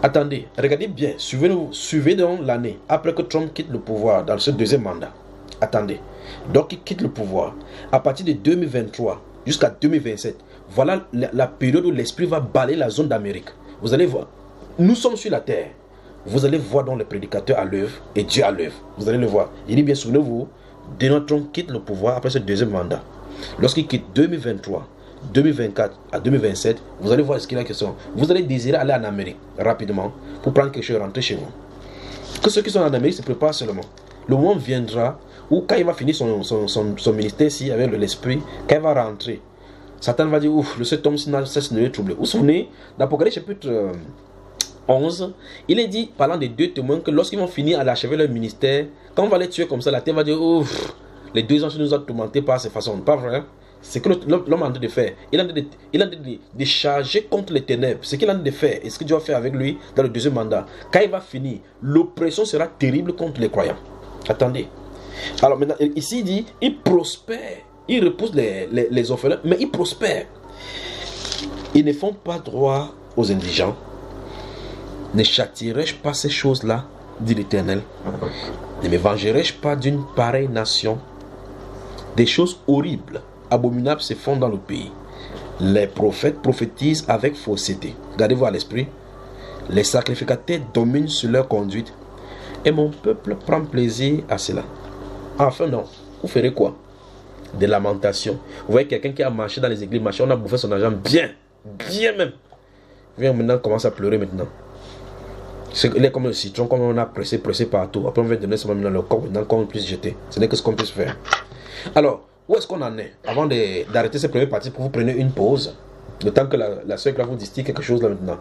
attendez, regardez bien, suivez donc l'année après que Trump quitte le pouvoir dans ce deuxième mandat. Attendez. Donc il quitte le pouvoir. À partir de 2023 jusqu'à 2027, voilà la période où l'esprit va balayer la zone d'Amérique. Vous allez voir. Nous sommes sur la terre. Vous allez voir donc les prédicateurs à l'œuvre et Dieu à l'œuvre. Vous allez le voir. Il dit bien, souvenez-vous, Donald Trump quitte le pouvoir après ce deuxième mandat. Lorsqu'il quitte 2023, 2024 à 2027, vous allez voir ce qu'il a question. Vous allez désirer aller en Amérique rapidement pour prendre quelque chose et rentrer chez vous. Que ceux qui sont en Amérique se préparent seulement. Le moment viendra où quand il va finir son ministère ici avec l'esprit, quand il va rentrer, Satan va dire, ouf, le cet homme cesse de le troubler. Vous vous souvenez, d'Apocalypse chapitre 11, il est dit, parlant des deux témoins, que lorsqu'ils vont finir à achever leur ministère, quand on va les tuer comme ça, la terre va dire, ouf, les deux anges nous ont tourmentés par ces façons. Pas vrai? C'est que l'homme est en train de faire. Il est en train de charger contre les ténèbres. Ce qu'il est en train de faire, et ce que Dieu va faire avec lui dans le deuxième mandat. Quand il va finir, l'oppression sera terrible contre les croyants. Attendez. Alors maintenant, ici il dit, il prospère. Il repousse les orphelins, mais il prospère. Ils ne font pas droit aux indigents. Ne châtierai-je pas ces choses-là, dit l'Éternel? Ne me vengerai-je pas d'une pareille nation? Des choses horribles, abominables se font dans le pays. Les prophètes prophétisent avec fausseté. Gardez-vous à l'esprit. Les sacrificateurs dominent sur leur conduite. Et mon peuple prend plaisir à cela. Enfin non, vous ferez quoi? Des lamentations. Vous voyez quelqu'un qui a marché dans les églises, on a bouffé son argent bien même. Il vient maintenant commencer à pleurer maintenant. Il est comme le citron, comme on a pressé partout. Après on va donner seulement dans le corps, maintenant qu'on puisse jeter. Ce n'est que ce qu'on puisse faire. Alors, où est-ce qu'on en est? Avant d'arrêter cette première partie, pour vous prendre une pause, le temps que la soeur vous distille quelque chose là maintenant.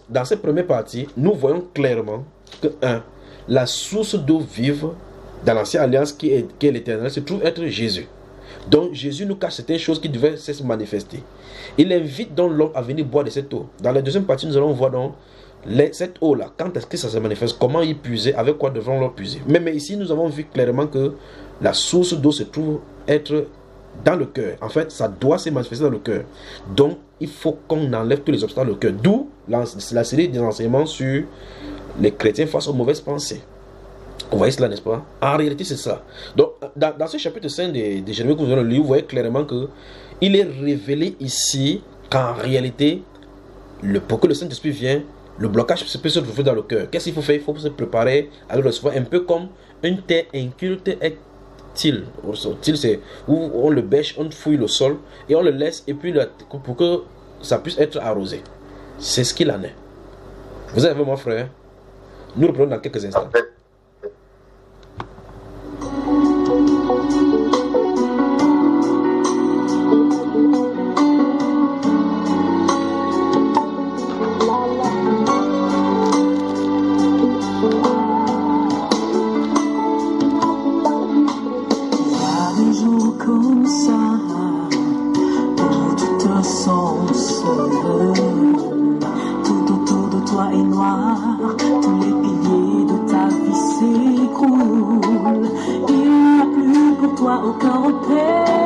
Dans cette première partie, nous voyons clairement que la source d'eau vive dans l'ancienne alliance qui est l'Éternel se trouve être Jésus. Donc Jésus nous cache certaines choses qui devaient se manifester. Il invite donc l'homme à venir boire de cette eau. Dans la deuxième partie, nous allons voir donc cette eau-là, quand est-ce que ça se manifeste, comment y puiser, avec quoi devront-nous puiser. Mais ici, nous avons vu clairement que la source d'eau se trouve être dans le cœur. En fait, ça doit se manifester dans le cœur. Donc, il faut qu'on enlève tous les obstacles dans le cœur. D'où la série des enseignements sur les chrétiens face aux mauvaises pensées. Vous voyez cela, n'est-ce pas? En réalité, c'est ça. Donc, dans ce chapitre 5 de Jérémie que vous allez lire, vous voyez clairement que il est révélé ici qu'en réalité, pour que le Saint-Esprit vienne, le blocage peut se trouver dans le cœur. Qu'est-ce qu'il faut faire? Il faut se préparer à le recevoir, un peu comme une terre inculte est till. Till, c'est où on le bêche, on fouille le sol et on le laisse et puis pour que ça puisse être arrosé. C'est ce qu'il en est. Vous avez mon frère? Nous reprenons dans quelques instants. Aucun repère.